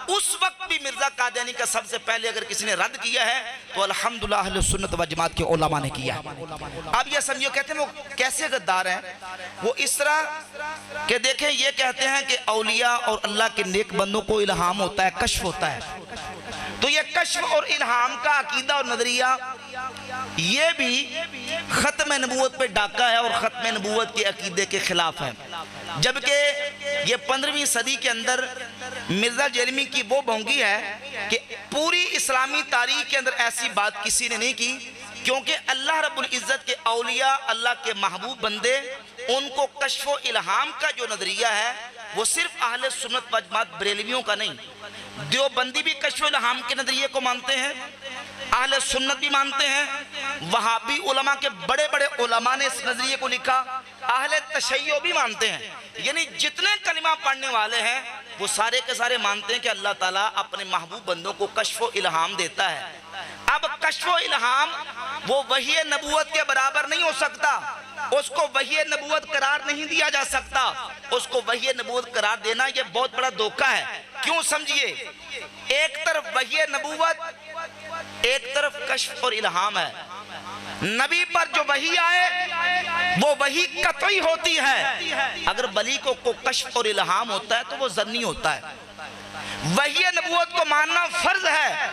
اس وقت بھی مرزا قادیانی کا سب سے پہلے اگر کسی نے رد کیا ہے تو الحمدللہ اہل سنت و جماعت کے علماء نے کیا ہے۔ اب یہ سمجھو کہتے ہیں وہ کیسے غدار ہیں، وہ اس طرح کہ دیکھیں یہ کہتے ہیں کہ اولیاء اور اللہ کے نیک بندوں کو الہام ہوتا ہے، کشف ہوتا ہے، تو یہ کشف اور الہام کا عقیدہ اور نظریہ یہ بھی ختم نبوت پہ ڈاکہ ہے اور ختم نبوت کے عقیدے کے خلاف ہے۔ جبکہ یہ 15ویں صدی کے اندر مرزا جیلمی کی وہ بونگی ہے کہ پوری اسلامی تاریخ کے اندر ایسی بات کسی نے نہیں کی، کیونکہ اللہ رب العزت کے اولیاء، اللہ کے محبوب بندے، ان کو کشف و الہام کا جو نظریہ ہے وہ صرف اہل سنت و جماعت بریلویوں کا نہیں، دیوبندی بھی کشف و الہام کے نظریے کو مانتے ہیں، اہل سنت بھی مانتے ہیں، وہابی علماء کے بڑے بڑے علماء نے اس نظریے کو لکھا، اہل تشیع بھی مانتے ہیں، یعنی جتنے کلمہ پڑھنے والے ہیں وہ سارے کے سارے مانتے ہیں کہ اللہ تعالیٰ اپنے محبوب بندوں کو کشف و الہام دیتا ہے۔ اب کشف و الہام وہ وحی نبوت کے برابر نہیں ہو سکتا، اس کو وحی نبوت قرار نہیں دیا جا سکتا، اس کو وحی نبوت قرار دینا یہ بہت بڑا دھوکہ ہے۔ کیوں سمجھئے، ایک طرف وحی نبوت، ایک طرف کشف اور الہام ہے۔ نبی پر جو وحی آئے وہ وحی قطعی ہوتی ہے، اگر ولی کو کشف اور الہام ہوتا ہے تو وہ ظنی ہوتا ہے۔ وحی نبوت کو ماننا فرض ہے،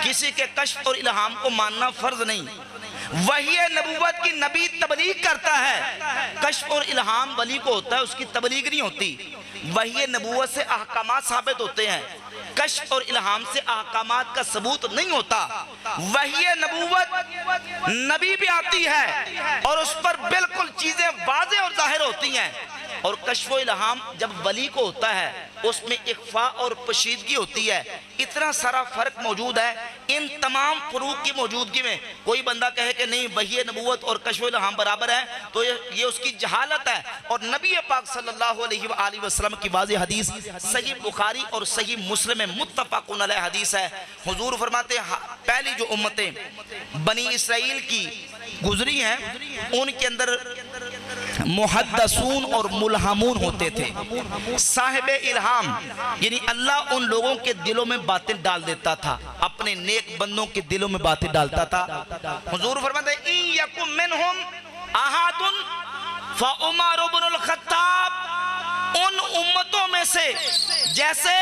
کسی کے کشف اور الہام کو ماننا فرض نہیں۔ وحی نبوت کی نبی تبلیغ کرتا ہے، کشف اور الہام ولی کو ہوتا ہے، اس کی تبلیغ نہیں ہوتی۔ وحی نبوت سے احکامات ثابت ہوتے ہیں، کشف اور الہام سے احکامات کا ثبوت نہیں ہوتا۔ وحی نبوت نبی بھی آتی ہے اور اس پر بالکل چیزیں واضح اور ظاہر ہوتی ہیں، اور کشف و الہام جب ولی کو ہوتا ہے اس میں اخفاء اور پوشیدگی ہوتی ہے۔ اتنا سارا فرق موجود ہے، ان تمام فروق کی موجودگی میں کوئی بندہ کہے کہ نہیں وحی نبوت اور کشف و الہام برابر ہے تو یہ اس کی جہالت ہے۔ اور نبی پاک صلی اللہ علیہ وآلہ وسلم کی واضح حدیث صحیح بخاری اور صحیح مسلم میں متفق علیہ حدیث ہے، حضور فرماتے ہیں پہلی جو امتیں بنی اسرائیل کی گزری ہیں ان کے اندر محدثون اور ملہمون ہوتے تھے، صاحب الہام، یعنی اللہ ان لوگوں کے دلوں میں باتیں ڈال دیتا تھا، اپنے نیک بندوں کے دلوں میں باتیں ڈالتا تھا۔ حضور فرماتے ہیں اِن یکم منہم احد فعمر بن الخطاب، ان امتوں میں سے جیسے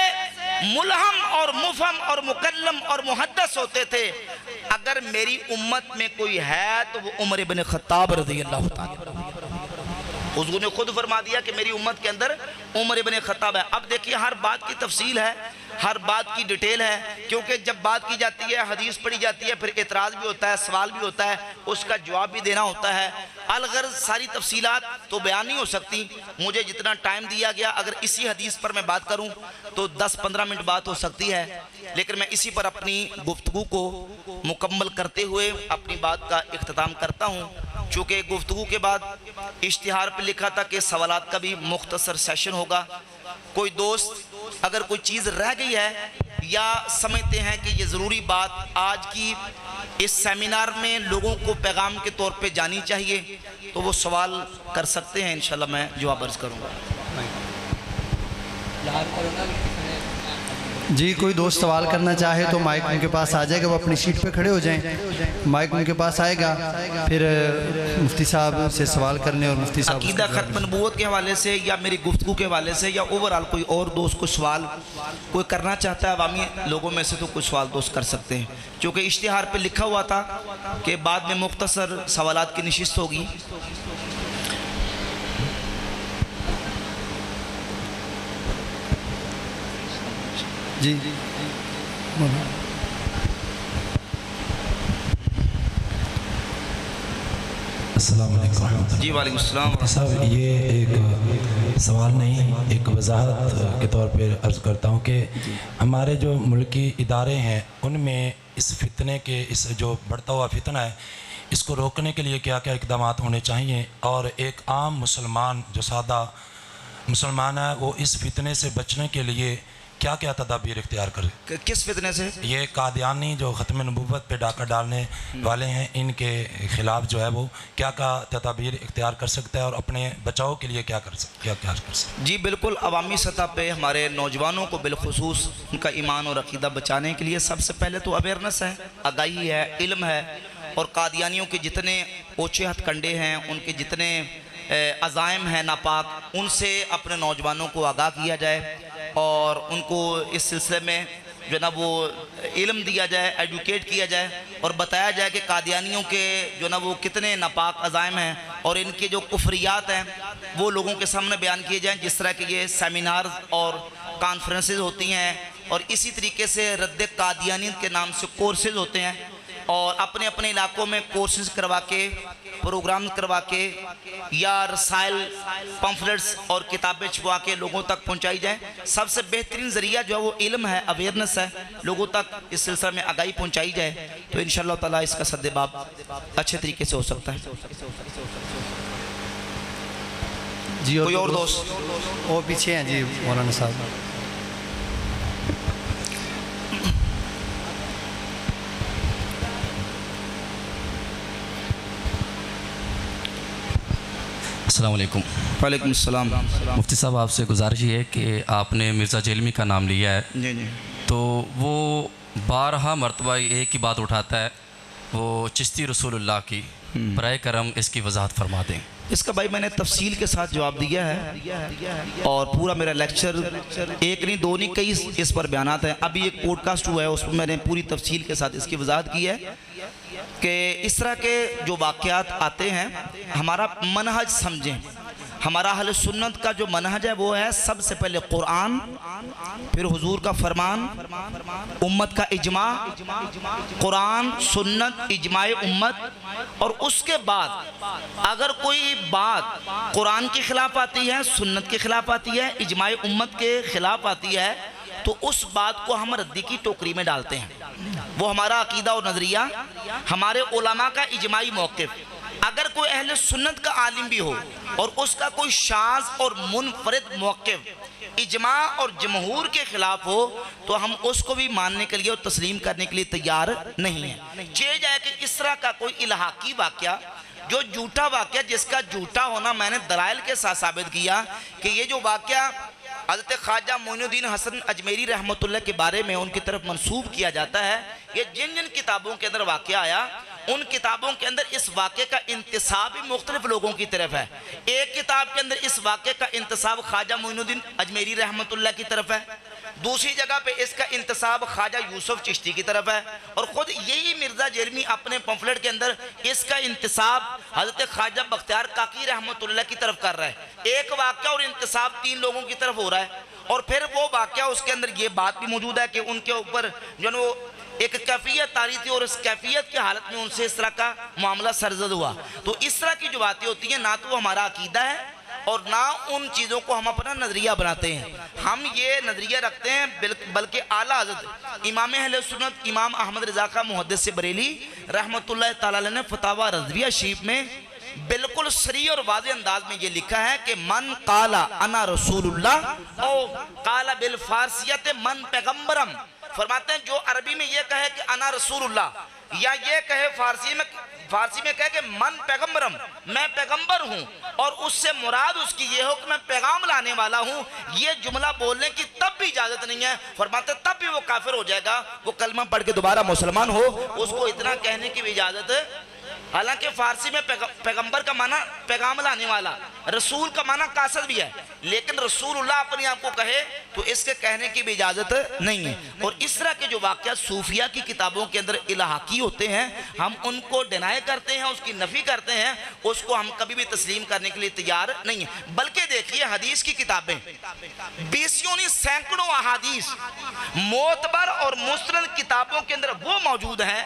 ملہم اور مفہم اور مکلم اور محدث ہوتے تھے، اگر میری امت میں کوئی ہے تو وہ عمر بن خطاب رضی اللہ تعالیٰ۔ حضور نے خود فرما دیا کہ میری امت کے اندر عمر بن خطاب ہے۔ اب دیکھیے ہر بات کی تفصیل ہے، ہر بات کی ڈیٹیل ہے، کیونکہ جب بات کی جاتی ہے حدیث پڑھی جاتی ہے پھر اعتراض بھی ہوتا ہے، سوال بھی ہوتا ہے، اس کا جواب بھی دینا ہوتا ہے۔ الغرض ساری تفصیلات تو بیان نہیں ہو سکتی، مجھے جتنا ٹائم دیا گیا اگر اسی حدیث پر میں بات کروں تو 10-15 منٹ بات ہو سکتی ہے، لیکن میں اسی پر اپنی گفتگو کو مکمل کرتے ہوئے اپنی بات کا اختتام کرتا ہوں۔ چونکہ گفتگو کے بعد اشتہار پہ لکھا تھا کہ سوالات کا بھی مختصر سیشن ہوگا، کوئی دوست اگر کوئی چیز رہ گئی ہے یا سمجھتے ہیں کہ یہ ضروری بات آج کی اس سیمینار میں لوگوں کو پیغام کے طور پہ جانی چاہیے تو وہ سوال کر سکتے ہیں، انشاءاللہ میں جواب عرض کروں گا۔ جی کوئی دوست سوال کرنا چاہے تو مائک ان کے پاس آ جائے گا، وہ اپنی سیٹ پہ کھڑے ہو جائیں، مائک ان کے پاس آئے گا، پھر مفتی صاحب سے سوال کرنے اور مفتی صاحب عقیدہ ختم نبوت کے حوالے سے یا میری گفتگو کے حوالے سے یا اوورال کوئی اور دوست کوئی سوال کوئی کرنا چاہتا ہے عوامی لوگوں میں سے تو کوئی سوال دوست کر سکتے ہیں، چونکہ اشتہار پہ لکھا ہوا تھا کہ بعد میں مختصر سوالات کی نشست ہوگی۔ جی السلام علیکم ورحمۃ اللہ۔ جی وعلیکم السلام۔ صاحب یہ ایک سوال نہیں ایک وضاحت کے طور پہ عرض کرتا ہوں کہ ہمارے جو ملکی ادارے ہیں ان میں اس فتنے کے اس جو بڑھتا ہوا فتنہ ہے اس کو روکنے کے لیے کیا کیا اقدامات ہونے چاہیے، اور ایک عام مسلمان جو سادہ مسلمان ہے وہ اس فتنے سے بچنے کے لیے کیا کیا تدابیر اختیار کرے؟ کس فتنے سے؟ یہ قادیانی جو ختم نبوت پہ ڈاکہ ڈالنے والے ہیں، ان کے خلاف جو ہے وہ کیا تدابیر اختیار کر سکتا ہے اور اپنے بچاؤ کے لیے کیا کر سکتا ہے؟ جی بالکل، عوامی سطح پہ ہمارے نوجوانوں کو بالخصوص ان کا ایمان اور عقیدہ بچانے کے لیے سب سے پہلے تو اویئرنس ہے، آگاہی ہے، علم ہے، اور قادیانیوں کے جتنے اوچے ہتھ کنڈے ہیں، ان کے جتنے عزائم ہیں ناپاک، ان سے اپنے نوجوانوں کو آگاہ کیا جائے اور ان کو اس سلسلے میں جو نا وہ علم دیا جائے، ایڈوکیٹ کیا جائے اور بتایا جائے کہ قادیانیوں کے جو نا وہ کتنے ناپاک عزائم ہیں اور ان کے جو کفریات ہیں وہ لوگوں کے سامنے بیان کیے جائیں، جس طرح کہ یہ سیمینارز اور کانفرنسز ہوتی ہیں، اور اسی طریقے سے رد قادیانیت کے نام سے کورسز ہوتے ہیں، اور اپنے اپنے علاقوں میں کورسز کروا کے، پروگرام کروا کے، یا رسائل، پمفلٹس اور کتابیں چھپوا کے لوگوں تک پہنچائی جائیں۔ سب سے بہترین ذریعہ جو ہے وہ علم ہے، اویئرنس ہے، لوگوں تک اس سلسلے میں آگاہی پہنچائی جائے تو انشاءاللہ تعالیٰ اس کا سد باب اچھے طریقے سے ہو سکتا ہے۔ جی کوئی اور دوست؟ وہ پیچھے ہیں جی مولانا صاحب۔ السلام علیکم۔ وعلیکم السلام۔ مفتی صاحب آپ سے گزارش یہ ہے کہ آپ نے مرزا جیلمی کا نام لیا ہے، جی جی، تو وہ بارہا مرتبہ ایک ہی بات اٹھاتا ہے، وہ چشتی رسول اللہ کی، برائے کرم اس کی وضاحت فرما دیں۔ اس کا بھائی میں نے تفصیل کے ساتھ جواب دیا ہے، اور پورا میرا لیکچر ایک نہیں دو نہیں کئی اس پر بیانات ہیں، ابھی ایک پوڈ کاسٹ ہوا ہے اس میں نے پوری تفصیل کے ساتھ اس کی وضاحت کی ہے کہ اس طرح کے جو واقعات آتے ہیں ہمارا منہج سمجھیں۔ ہمارا اہل سنت کا جو منہج ہے وہ ہے سب سے پہلے قرآن، پھر حضور کا فرمان، امت کا اجماع، قرآن، سنت، اجماع امت، اور اس کے بعد اگر کوئی بات قرآن کے خلاف آتی ہے، سنت کے خلاف آتی ہے، اجماع امت کے خلاف آتی ہے تو اس بات کو ہم ردی کی ٹوکری میں ڈالتے ہیں۔ وہ ہمارا عقیدہ اور نظریہ، ہمارے علماء کا اجماعی موقف۔ اگر کوئی اہل سنت کا عالم بھی ہو اور اس کا کوئی شاذ اور منفرد موقف اجماع اور جمہور کے خلاف ہو تو ہم اس کو بھی ماننے کے لیے اور تسلیم کرنے کے لیے تیار نہیں ہیں۔ چاہے جائے کہ اس طرح کا کوئی الہاقی واقعہ، جو جھوٹا واقعہ جس کا جھوٹا ہونا میں نے دلائل کے ساتھ ثابت کیا کہ یہ جو واقعہ حضرت خواجہ معین الدین حسن اجمیری رحمۃ اللہ کے بارے میں ان کی طرف منسوب کیا جاتا ہے، یہ جن جن کتابوں کے اندر واقعہ آیا ان کتابوں کے اندر اس واقعے کا انتساب بھی مختلف لوگوں کی طرف ہے۔ ایک کتاب کے اندر اس واقعے کا انتساب خواجہ معین الدین اجمیری رحمۃ اللہ کی طرف ہے، دوسری جگہ پہ اس کا انتساب خواجہ یوسف چشتی کی طرف ہے، اور خود یہی مرزا جیلمی اپنے پمفلٹ کے اندر اس کا انتساب حضرت خواجہ بختیار کاکی رحمۃ اللہ کی طرف کر رہا ہے۔ ایک واقعہ اور انتساب تین لوگوں کی طرف ہو رہا ہے، اور پھر وہ واقعہ اس کے اندر یہ بات بھی موجود ہے کہ ان کے اوپر جو ہے وہ ایک کیفیت تاری تھی اور اس کیفیت کی حالت میں ان سے اس طرح کا معاملہ سرزد ہوا۔ تو اس طرح کی جو باتیں ہوتی ہیں نہ تو وہ ہمارا عقیدہ ہے اور نہ ان چیزوں کو ہم اپنا نظریہ بناتے ہیں۔ ہم یہ نظریہ رکھتے ہیں بلکہ اعلیٰ حضرت امام اہل سنت امام احمد رضا خاں محدث بریلی رحمۃ اللہ تعالیٰ علیہ نے فتاوی رضویہ شریف میں بالکل صریح اور واضح انداز میں یہ لکھا ہے کہ من قال انا رسول اللہ او قال بالفارسیت من پیغمبرم، فرماتے ہیں جو عربی میں یہ کہے کہ انا رسول اللہ، یا یہ کہے فارسی میں کہے کہ من پیغمبرم، میں پیغمبر ہوں، اور اس سے مراد اس کی یہ ہو کہ میں پیغام لانے والا ہوں، یہ جملہ بولنے کی تب بھی اجازت نہیں ہے، فرماتے ہیں تب بھی وہ کافر ہو جائے گا، وہ کلمہ پڑھ کے دوبارہ مسلمان ہو، اس کو اتنا کہنے کی بھی اجازت ہے۔ حالانکہ فارسی میں پیغمبر کا معنی پیغام لانے والا، رسول کا معنی قاصد بھی ہے، لیکن رسول اللہ اپنے آپ کو کہے تو اس کے کہنے کی بھی اجازت نہیں ہے۔ اور اس طرح کے جو واقعات صوفیہ کی کتابوں کے اندر الہاقی ہوتے ہیں ہم ان کو ڈینائی کرتے ہیں، اس کی نفی کرتے ہیں، اس کو ہم کبھی بھی تسلیم کرنے کے لیے تیار نہیں ہیں۔ بلکہ دیکھیے حدیث کی کتابیں بیسیوں نہیں سینکڑوں احادیث معتبر اور مستند کتابوں کے اندر وہ موجود ہیں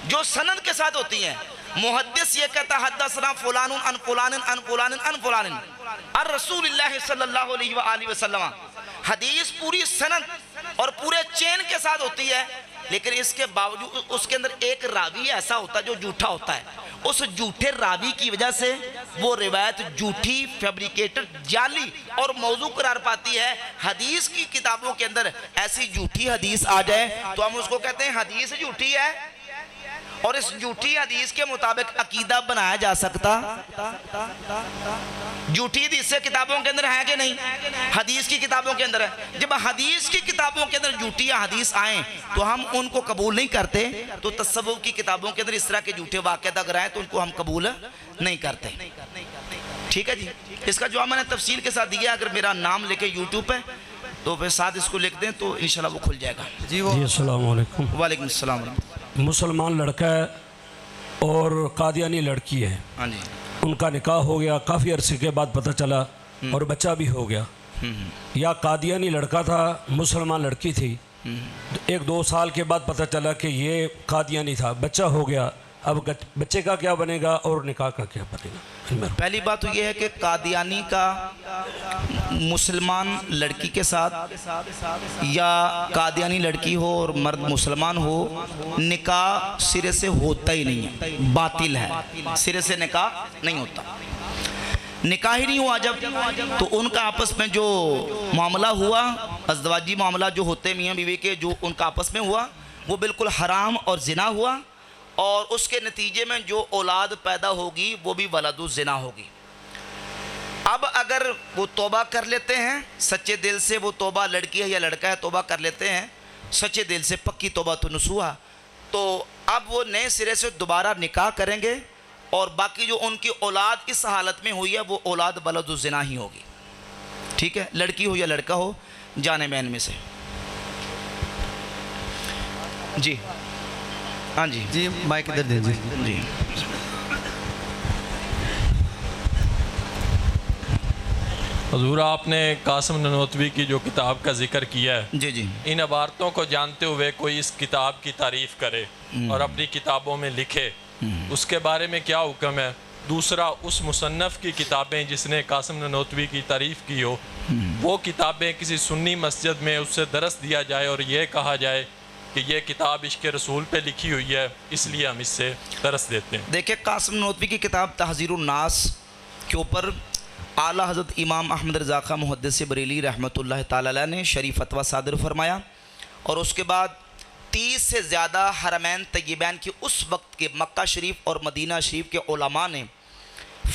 جو سند کے ساتھ ہوتی ہیں۔ محدث یہ کہتا حدثنا فلان عن فلان عن فلان عن فلان عن رسول اللہ صلی اللہ علیہ وآلہ وسلم، حدیث پوری سند اور پورے چین کے ساتھ ہوتی ہے، لیکن اس کے باوجود اس کے اندر ایک راوی ایسا ہوتا ہے جو جھوٹا ہوتا ہے، اس جھوٹے راوی کی وجہ سے وہ روایت جھوٹی، فیبریکیٹڈ، جعلی اور موضوع قرار پاتی ہے۔ حدیث کی کتابوں کے اندر ایسی جھوٹی حدیث آ جائے تو ہم اس کو کہتے ہیں حدیث جھوٹی ہے، اور اس جھوٹی حدیث کے مطابق عقیدہ بنایا جا سکتا؟ جھوٹی حدیث سے کتابوں کے اندر ہے کہ نہیں؟ حدیث کی کتابوں کے اندر ہے۔ جب حدیث کی کتابوں کے اندر جھوٹی حدیث آئیں تو ہم ان کو قبول نہیں کرتے، تو تصوف کی کتابوں کے اندر اس طرح کے جھوٹے واقعات اگر آئیں تو ان کو ہم قبول نہیں کرتے۔ ٹھیک ہے جی، اس کا جواب میں نے تفصیل کے ساتھ دیا، اگر میرا نام لے کے یوٹیوب پہ تو پھر ساتھ اس کو لکھ دیں تو انشاءاللہ وہ کھل جائے گا۔ جی وہ السلام علیکم۔ وعلیکم السلام ورحمۃ اللہ۔ مسلمان لڑکا ہے اور قادیانی لڑکی ہے، ہاں جی، ان کا نکاح ہو گیا، کافی عرصے کے بعد پتہ چلا اور بچہ بھی ہو گیا۔ یا قادیانی لڑکا تھا، مسلمان لڑکی تھی، 1-2 سال کے بعد پتہ چلا کہ یہ قادیانی تھا، بچہ ہو گیا، اب بچے کا کیا بنے گا اور نکاح کا کیا بنے گا؟ پہلی بات تو یہ ہے کہ قادیانی کا مسلمان لڑکی کے ساتھ یا قادیانی لڑکی ہو اور مرد مسلمان ہو، نکاح سرے سے ہوتا ہی نہیں ہے، باطل ہے، سرے سے نکاح نہیں ہوتا۔ نکاح ہی نہیں ہوا جب، تو ان کا آپس میں جو معاملہ ہوا، ازدواجی معاملہ جو ہوتے میاں بیوی کے، جو ان کا آپس میں ہوا وہ بالکل حرام اور زنا ہوا، اور اس کے نتیجے میں جو اولاد پیدا ہوگی وہ بھی ولد الزنا ہوگی۔ اب اگر وہ توبہ کر لیتے ہیں سچے دل سے، وہ توبہ لڑکی ہے یا لڑکا ہے توبہ کر لیتے ہیں سچے دل سے، پکی توبہ تو نصوحہ، تو اب وہ نئے سرے سے دوبارہ نکاح کریں گے، اور باقی جو ان کی اولاد اس حالت میں ہوئی ہے وہ اولاد ولد الزنا ہی ہوگی۔ ٹھیک ہے، لڑکی ہو یا لڑکا ہو، جانبین میں سے۔ جی ہاں جی جی مائک ادھر دیں جی۔ جی حضور، آپ نے قاسم ننوتوی کی جو کتاب کا ذکر کیا ہے، جی جی ان عبارتوں کو جانتے ہوئے کوئی اس کتاب کی تعریف کرے اور اپنی کتابوں میں لکھے، اس کے بارے میں کیا حکم ہے؟ دوسرا، اس مصنف کی کتابیں جس نے قاسم ننوتوی کی تعریف کی ہو، وہ کتابیں کسی سنی مسجد میں اس سے درس دیا جائے اور یہ کہا جائے کہ یہ کتاب عشق رسول پہ لکھی ہوئی ہے، اس لیے ہم اس سے درس دیتے ہیں۔ دیکھیں، قاسم ننوتوی کی کتاب تحذیر الناس کے اوپر اعلیٰ حضرت امام احمد رضا خاں محدث بریلی رحمۃ اللہ تعالی علیہ نے شریف فتویٰ صادر فرمایا، اور اس کے بعد 30 سے زیادہ حرمین طیبین کی اس وقت کے مکہ شریف اور مدینہ شریف کے علماء نے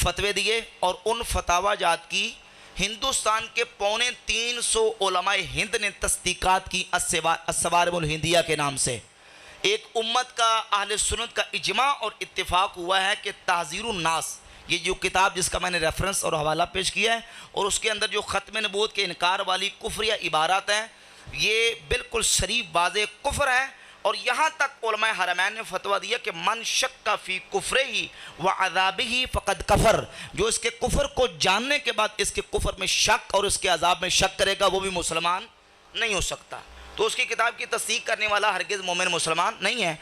فتوے دیے، اور ان فتاوی جات کی ہندوستان کے 350 علماء ہند نے تصدیقات کی، السوارم الہندیہ کے نام سے۔ ایک امت کا، اہل سنت کا اجماع اور اتفاق ہوا ہے کہ تحذیر الناس، یہ جو کتاب جس کا میں نے ریفرنس اور حوالہ پیش کیا ہے، اور اس کے اندر جو ختم نبوت کے انکار والی کفریہ عبارات ہیں، یہ بالکل صریح واضح کفر ہے، اور یہاں تک علماء حرمین نے فتویٰ دیا کہ من شک فی کفرہ وعذابہ فقد کفر، جو اس کے کفر کو جاننے کے بعد اس کے کفر میں شک اور اس کے عذاب میں شک کرے گا وہ بھی مسلمان نہیں ہو سکتا۔ تو اس کی کتاب کی تصدیق کرنے والا ہرگز مومن مسلمان نہیں ہے۔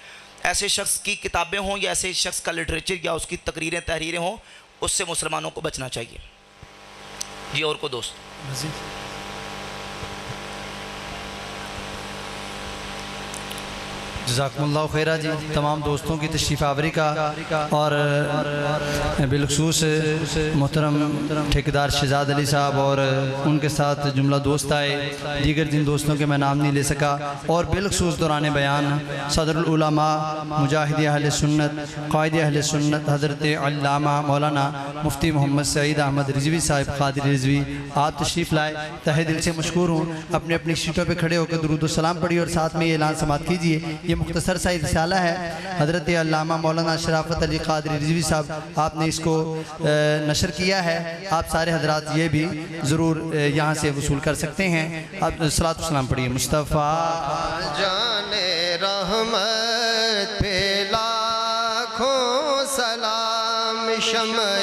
ایسے شخص کی کتابیں ہوں یا ایسے شخص کا لٹریچر یا اس کی تقریریں تحریریں ہوں، اس سے مسلمانوں کو بچنا چاہیے۔ جی اور کو دوست جزاکم اللہ خیرہ جی، تمام دوستوں کی تشریف آوری کا، اور بالخصوص محترم ٹھیکیدار شہزاد علی صاحب اور ان کے ساتھ جملہ دوست آئے، دیگر جن دوستوں کے میں نام نہیں لے سکا، اور بالخصوص دوران بیان صدر العلماء مجاہد اہل سنت قائد اہل سنت حضرت علامہ مولانا مفتی محمد سعید احمد رضوی صاحب قادری رضوی، آپ تشریف لائے، تہہ دل سے مشکور ہوں۔ اپنی اپنی سیٹوں پہ کھڑے ہو کے درود و سلام پڑھی اور ساتھ میں یہ اعلان سماعت کیجئے۔ یہ مختصر سا رسالہ ہے، حضرت علامہ مولانا شرافت علی قادری رضوی صاحب آپ نے اس کو نشر کیا ہے، آپ سارے حضرات یہ بھی ضرور یہاں سے وصول کر سکتے ہیں۔ آپ صلاۃ و سلام پڑھیے۔ مصطفیٰ جان رحمت پہ لاکھوں سلام، شمع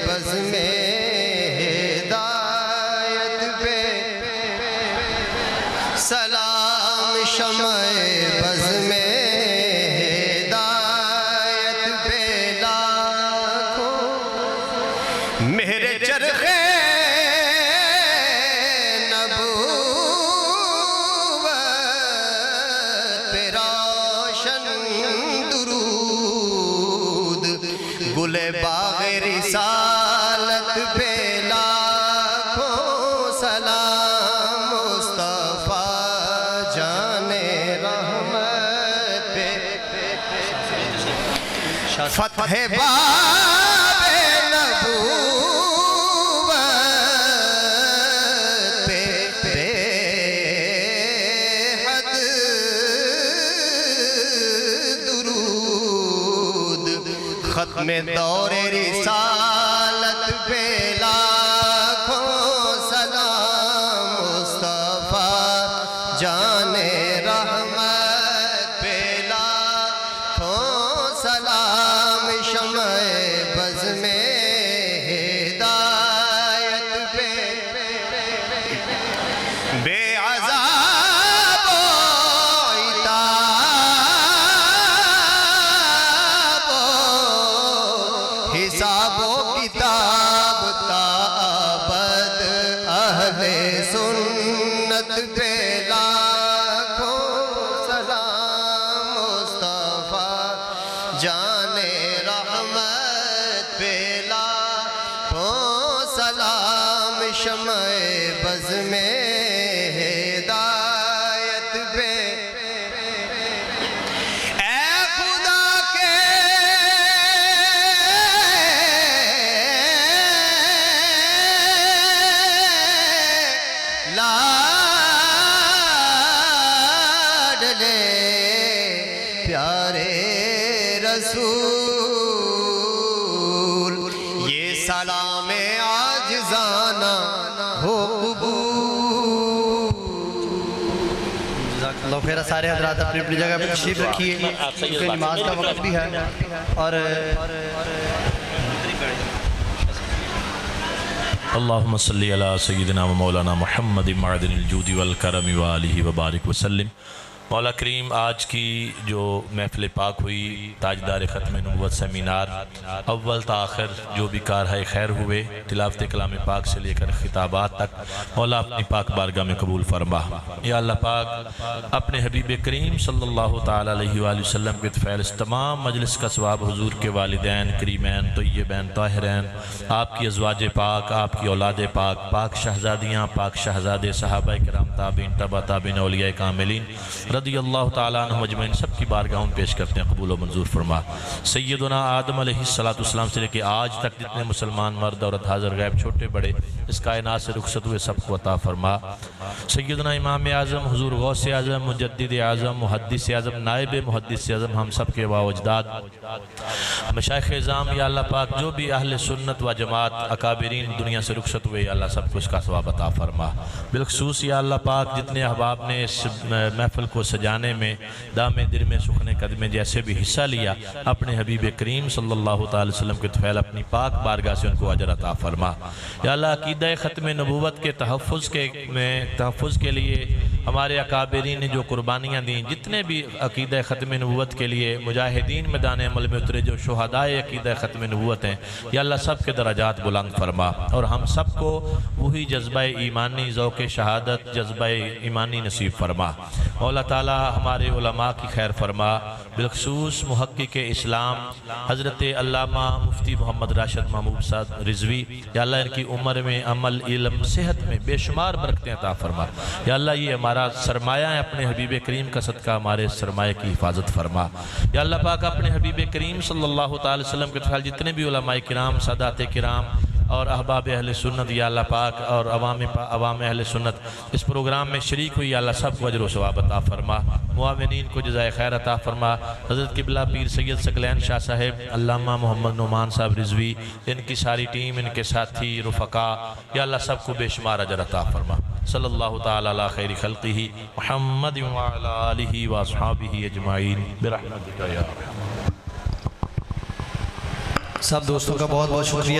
بز میں ہدایت پہ سلام، شمع بز میں باغ رسالت پہ لاکھوں سلام مصطفیٰ جان رحمت پہ فتح باب نبوت پہ بے حد درود ختم دور رسالت پہ لاکھوں سلام مصطفیٰ جان رحمت پہ لاکھوں سلام شمع بز میں ہدایت پہ بے عذاب و عتاب و حساب و کتاب تابد اہل سنت پہ لاکھوں سلام مصطفیٰ جان رحمت پہ لاکھوں سلام شمع بز میں ہدایت پہ اے خدا کے لاڈلے پیارے رسول یہ سلام عاجزانہ ہو قبول۔ جزاک اللہ خیر۔ سارے حضرات اپنی اپنی جگہ پہ تشریف رکھیے کیونکہ نماز کا وقت بھی ہے اور اللہم صلی علی سیدنا و مولانا محمد معدن الجود والکرم وآلہ وبارک وسلم۔ مولا کریم، آج کی جو محفل پاک ہوئی تاجدار ختم نبوت سیمینار، اول تا آخر جو بھی کارہائے خیر ہوئے تلاوت کلام پاک سے لے کر خطابات تک، مولا اپنی پاک بارگاہ میں قبول فرما۔ یا اللہ پاک اپنے حبیب کریم صلی اللہ تعالیٰ علیہ وآلہ وسلم کے فیض تمام مجلس کا ثواب حضور کے والدین کریمین طیبین طاہرین، آپ کی ازواج پاک، آپ کی اولاد پاک، پاک شہزادیاں، پاک شہزادے، صحابہ کرام، تابعین، تبع تابعین، اولیاء کاملین رضی اللہ تعالیٰ عنہ مجمعین، سب کی بارگاہوں میں پیش کرتے ہیں، قبول و منظور فرما۔ سیدنا آدم علیہ السلام سے لے کے آج تک جتنے مسلمان مرد عورت حاضر غیب چھوٹے بڑے اس کائنات سے رخصت ہوئے سب کو عطا فرما۔ سیدنا امام اعظم حضور غوث اعظم مجدد اعظم محدث اعظم نائب محدث اعظم ہم سب کے باء و اجداد مشائخ اعظام، یا اللہ پاک جو بھی اہل سنت و جماعت اکابرین دنیا سے رخصت ہوئے، یا اللہ سب کو اس کا ثواب عطا فرما۔ بالخصوص یا اللہ پاک جتنے احباب نے اس محفل کو سجانے میں دام دل میں سخن قدمے جیسے بھی حصہ لیا، اپنے حبیب کریم صلی اللہ تعالی وسلم کے طفیل اپنی پاک بارگاہ سے ان کو اجر عطا فرما۔ یا اللہ عقیدہ ختم نبوت کے تحفظ کے لیے ہمارے اکابرین نے جو قربانیاں دیں، جتنے بھی عقیدہ ختم نبوت کے لیے مجاہدین میدان عمل میں اترے، جو شہدائے عقیدہ ختم نبوت ہیں، یا اللہ سب کے درجات بلند فرما اور ہم سب کو وہی جذبہ ایمانی ذوق شہادت جذبہ ایمانی نصیب فرما۔ مولا تعالی ہمارے علماء کی خیر فرما، بالخصوص محقق اسلام حضرت علامہ مفتی محمد راشد محمود صاحب رضوی، یا اللہ ان کی عمر میں عمل علم صحت میں بے شمار برکتیں عطا فرما۔ یا اللہ یہ ہمارا سرمایہ ہے، اپنے حبیب کریم کا صدقہ ہمارے سرمایہ کی حفاظت فرما۔ یا اللہ پاک اپنے حبیب کریم صلی اللہ تعالی وسلم کے طفیل جتنے بھی علماء کرام، سادات کرام اور احباب اہل سنت، یا اللہ پاک اور عوام اہل سنت اس پروگرام میں شریک ہوئی، یا اللہ سب کو اجر و ثواب عطا فرما۔ معاونین کو جزائے خیر عطا فرما۔ حضرت قبلہ پیر سید ثقلین شاہ صاحب، علامہ محمد نعمان صاحب رضوی، ان کی ساری ٹیم، ان کے ساتھی رفقا، یا اللہ سب کو بے شمار اجر عطا فرما۔ صلی اللہ تعالی علی خیر خلقہ محمد وعلی آلہ واصحابہ اجمعین برحمتک یا ارحم۔ سب دوستوں کا بہت بہت شکریہ۔